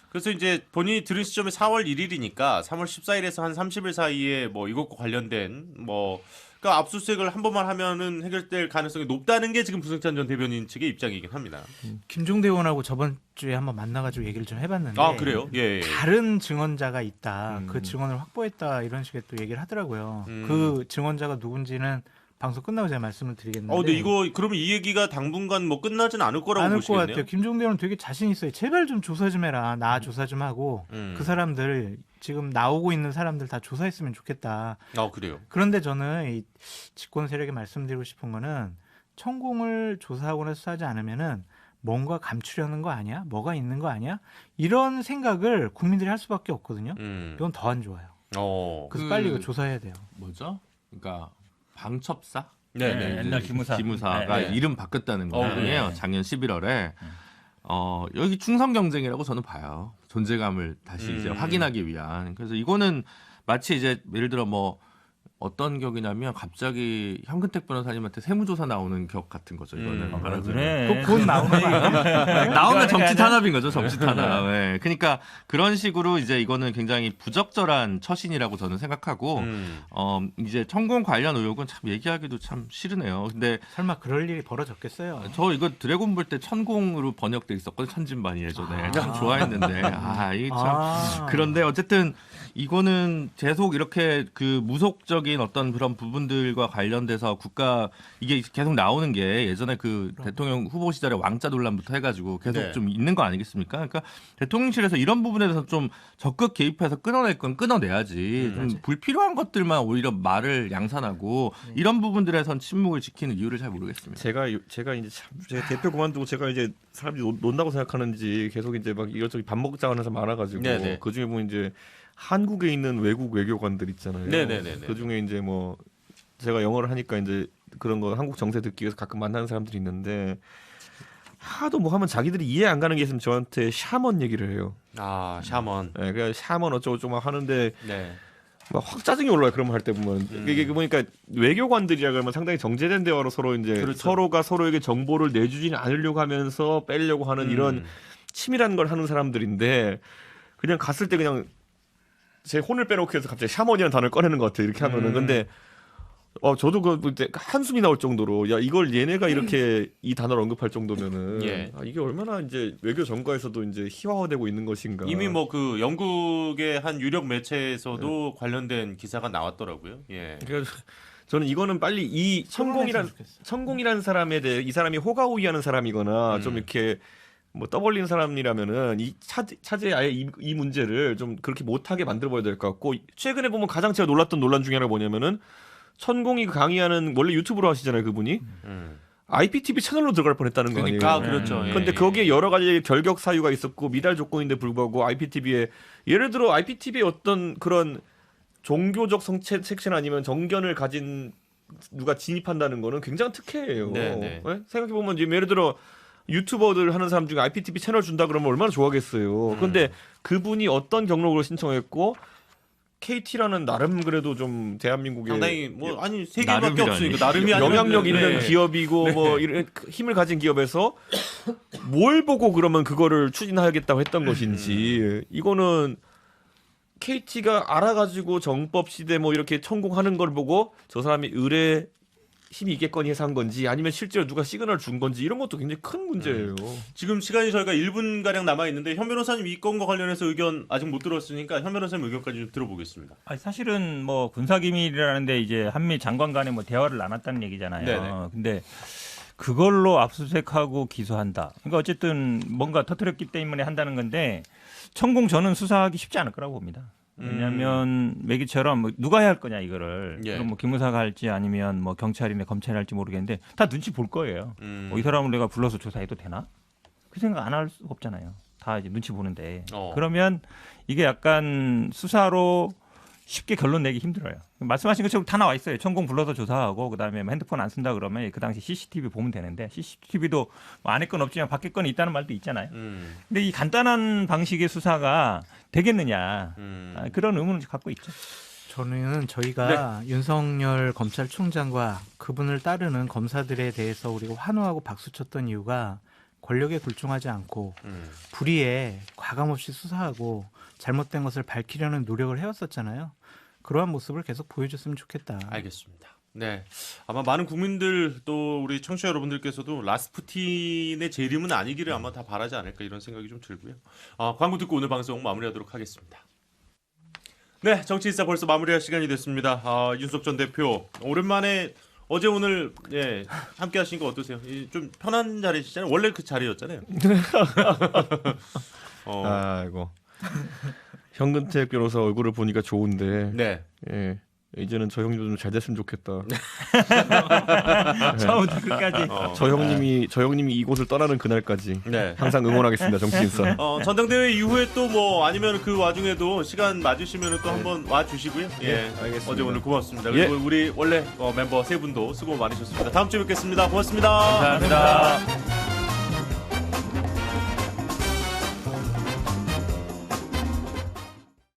Speaker 1: 그래서 이제 본인이 들은 시점이 4월 1일이니까 3월 14일에서 한 30일 사이에 뭐 이것과 관련된 뭐 그러니까 압수수색을 한 번만 하면은 해결될 가능성이 높다는 게 지금 부승찬 전 대변인 측의 입장이긴 합니다.
Speaker 4: 김종대 의원하고 저번 주에 한번 만나가지고 얘기를 좀 해봤는데
Speaker 1: 아 그래요? 예.
Speaker 4: 다른 증언자가 있다. 그 증언을 확보했다. 이런 식의 또 얘기를 하더라고요. 그 증언자가 누군지는 방송 끝나고 제가 말씀을 드리겠는데.
Speaker 1: 근데 이거 그러면 이 얘기가 당분간 뭐 끝나진 않을 거라고
Speaker 4: 않을 것
Speaker 1: 보시겠네요.
Speaker 4: 같아요. 김종대 의원은 되게 자신 있어요. 제발 좀 조사 좀 해라. 나 조사 좀 하고 그 사람들 지금 나오고 있는 사람들 다 조사했으면 좋겠다.
Speaker 1: 그래요.
Speaker 4: 그런데 저는 이 집권 세력에 말씀드리고 싶은 거는 천공을 조사하거나 수사하지 않으면은 뭔가 감추려는 거 아니야? 뭐가 있는 거 아니야? 이런 생각을 국민들이 할 수밖에 없거든요. 이건 더 안 좋아요. 그래서 빨리 이거 조사해야 돼요.
Speaker 3: 뭐죠? 그러니까 방첩사?
Speaker 1: 네.
Speaker 2: 옛날
Speaker 3: 기무사가
Speaker 1: 네.
Speaker 3: 이름 바뀌었다는 거 아니에요?
Speaker 1: 네.
Speaker 3: 작년 11월에 여기 충성 경쟁이라고 저는 봐요. 존재감을 다시 이제 확인하기 위한. 그래서 이거는 마치 이제 예를 들어 뭐 어떤 격이냐면 갑자기 현근택 변호사님한테 세무조사 나오는 격 같은 거죠. 이거는 말하자면.
Speaker 2: 그래.
Speaker 4: 곧 나오는
Speaker 3: 나오면 정치 탄압인 거죠. 정치 탄압. 네. 그러니까 그런 식으로 이제 이거는 굉장히 부적절한 처신이라고 저는 생각하고 이제 천공 관련 의혹은 참 얘기하기도 참 싫으네요. 근데
Speaker 4: 설마 그럴 일이 벌어졌겠어요?
Speaker 3: 저 이거 드래곤 볼 때 천공으로 번역돼 있었거든요. 천진반이 예전에 참 좋아했는데 이게 참 그런데 어쨌든 이거는 계속 이렇게 그 무속적인 정치적인 어떤 그런 부분들과 관련돼서 국가 이게 계속 나오는 게 예전에 그 대통령 후보 시절에 왕자 논란부터 해가지고 계속
Speaker 1: 네.
Speaker 3: 좀 있는 거 아니겠습니까? 그러니까 대통령실에서 이런 부분에 대해서 좀 적극 개입해서 끊어낼 건 끊어내야지. 좀 불필요한 것들만 오히려 말을 양산하고 이런 부분들에선 침묵을 지키는 이유를 잘 모르겠습니다.
Speaker 5: 제가 이제 제가 대표 그만두고 제가 이제 사람들이 논다고 생각하는지 계속 이제 막 이것저것 밥 먹자 하는 사람 많아가지고
Speaker 1: 네네.
Speaker 5: 그 중에 보면 이제 한국에 있는 외국 외교관들 있잖아요.
Speaker 1: 네네네네.
Speaker 5: 그 중에 이제 뭐 제가 영어를 하니까 이제 그런 거 한국 정세 듣기 위해서 가끔 만나는 사람들이 있는데 하도 뭐 하면 자기들이 이해 안 가는 게 있으면 저한테 샤먼 얘기를 해요.
Speaker 1: 아 샤먼.
Speaker 5: 네, 그냥 샤먼 어쩌고저쩌고 막 하는데
Speaker 1: 네.
Speaker 5: 막 확 짜증이 올라요. 그런 거 할 때 보면 이게 보니까 외교관들이라 그러면 상당히 정제된 대화로 서로 이제
Speaker 1: 그렇죠.
Speaker 5: 서로가 서로에게 정보를 내주지는 않으려고 하면서 빼려고 하는 이런 치밀한 걸 하는 사람들인데 그냥 갔을 때 그냥 제 혼을 빼놓고 해서 갑자기 샤먼이라는 단어를 꺼내는 것 같아요. 이렇게 하면은 근데 저도 그때 한숨이 나올 정도로 야 이걸 얘네가 이렇게 이 단어를 언급할 정도면은
Speaker 1: 예.
Speaker 5: 이게 얼마나 이제 외교 전과에서도 이제 희화화되고 있는 것인가.
Speaker 1: 이미 뭐 그 영국의 한 유력 매체에서도 관련된 기사가 나왔더라고요. 예.
Speaker 5: 그래서 저는 이거는 빨리 이 천공이라는 사람에 대해 이 사람이 호가호위하는 사람이거나 좀 이렇게 뭐 떠벌리는 사람이라면은 이 차제 아예 이 문제를 좀 그렇게 못하게 만들어봐야 될 것 같고 최근에 보면 가장 제가 놀랐던 논란 중에 하나가 뭐냐면은 천공이 강의하는 원래 유튜브로 하시잖아요 그분이 IPTV 채널로 들어갈 뻔했다는 거 아니에요?
Speaker 1: 그러니까 그렇죠. 예,
Speaker 5: 근데
Speaker 1: 예.
Speaker 5: 거기에 여러 가지 결격 사유가 있었고 미달 조건인데 불구하고 IPTV에 예를 들어 IPTV의 어떤 그런 종교적 성체 섹션 아니면 정견을 가진 누가 진입한다는 거는 굉장히 특혜예요.
Speaker 1: 네, 네.
Speaker 5: 생각해 보면 지금 예를 들어 유튜버들 하는 사람 중에 IPTV 채널 준다 그러면 얼마나 좋아하겠어요. 근데 그분이 어떤 경로를 신청했고 KT라는 나름 그래도 좀 대한민국의
Speaker 1: 상당히 뭐 아니 세 개밖에
Speaker 3: 나름이라니.
Speaker 1: 없으니까 나름이 아니라
Speaker 5: 영향력 있는
Speaker 1: 네.
Speaker 5: 기업이고 뭐 이런 힘을 가진 기업에서 뭘 보고 그러면 그거를 추진하겠다고 했던 것인지 이거는 KT가 알아가지고 정법 시대 뭐 이렇게 천공하는 걸 보고 저 사람이 의뢰 힘이 있겠거니 해서 한 건지 아니면 실제로 누가 시그널을 준 건지 이런 것도 굉장히 큰 문제예요.
Speaker 1: 지금 시간이 저희가 1분 가량 남아 있는데 현 변호사님 이 건과 관련해서 의견 아직 못 들었으니까 현 변호사님 의견까지 좀 들어보겠습니다.
Speaker 2: 아니, 사실은 뭐 군사기밀이라는데 이제 한미 장관 간에 뭐 대화를 나눴다는 얘기잖아요.
Speaker 1: 네네.
Speaker 2: 근데 그걸로 압수수색하고 기소한다. 그러니까 어쨌든 뭔가 터뜨렸기 때문에 한다는 건데 천공 저는 수사하기 쉽지 않을 거라고 봅니다. 왜냐하면 매기처럼 뭐 누가 해야 할 거냐 이거를
Speaker 1: 예.
Speaker 2: 그럼 뭐 기무사가 할지 아니면 뭐 경찰이나 검찰이 할지 모르겠는데 다 눈치 볼 거예요. 이 사람을 내가 불러서 조사해도 되나? 그 생각 안 할 수가 없잖아요. 다 이제 눈치 보는데 그러면 이게 약간 수사로 쉽게 결론 내기 힘들어요. 말씀하신 것처럼 다 나와 있어요. 천공 불러서 조사하고 그다음에 핸드폰 안 쓴다 그러면 그 당시 CCTV 보면 되는데 CCTV도 뭐 안에 건 없지만 밖에 건 있다는 말도 있잖아요. 근데 이 간단한 방식의 수사가 되겠느냐 그런 의문을 갖고 있죠.
Speaker 4: 저는 저희가 윤석열 검찰총장과 그분을 따르는 검사들에 대해서 우리가 환호하고 박수쳤던 이유가 권력에 굴종하지 않고 불의에 과감없이 수사하고 잘못된 것을 밝히려는 노력을 해왔었잖아요. 그러한 모습을 계속 보여줬으면 좋겠다.
Speaker 1: 알겠습니다. 네, 아마 많은 국민들 또 우리 청취자 여러분들께서도 라스푸틴의 재림은 아니기를 아마 다 바라지 않을까 이런 생각이 좀 들고요. 광고 듣고 오늘 방송 마무리하도록 하겠습니다. 네, 정치인사 벌써 마무리할 시간이 됐습니다. 윤석 전 대표 오랜만에 어제 오늘 함께 하신 거 어떠세요? 좀 편한 자리시잖아요. 원래 그 자리였잖아요.
Speaker 5: 아이고 현근택 변호사 얼굴을 보니까 좋은데
Speaker 1: 네.
Speaker 5: 예. 이제는 저 형님도 좀 잘 됐으면 좋겠다.
Speaker 2: 처음부터 끝까지.
Speaker 5: 저 형님이 이곳을 떠나는 그날까지
Speaker 1: 네.
Speaker 5: 항상 응원하겠습니다. 정치인사.
Speaker 1: 전당대회 이후에 또 뭐 아니면 그 와중에도 시간 맞으시면 또 한번 와 주시고요. 예,
Speaker 5: 알겠습니다.
Speaker 1: 어제 오늘 고맙습니다. 그리고 우리 원래 멤버 세 분도 수고 많으셨습니다. 다음 주에 뵙겠습니다. 고맙습니다.
Speaker 2: 감사합니다.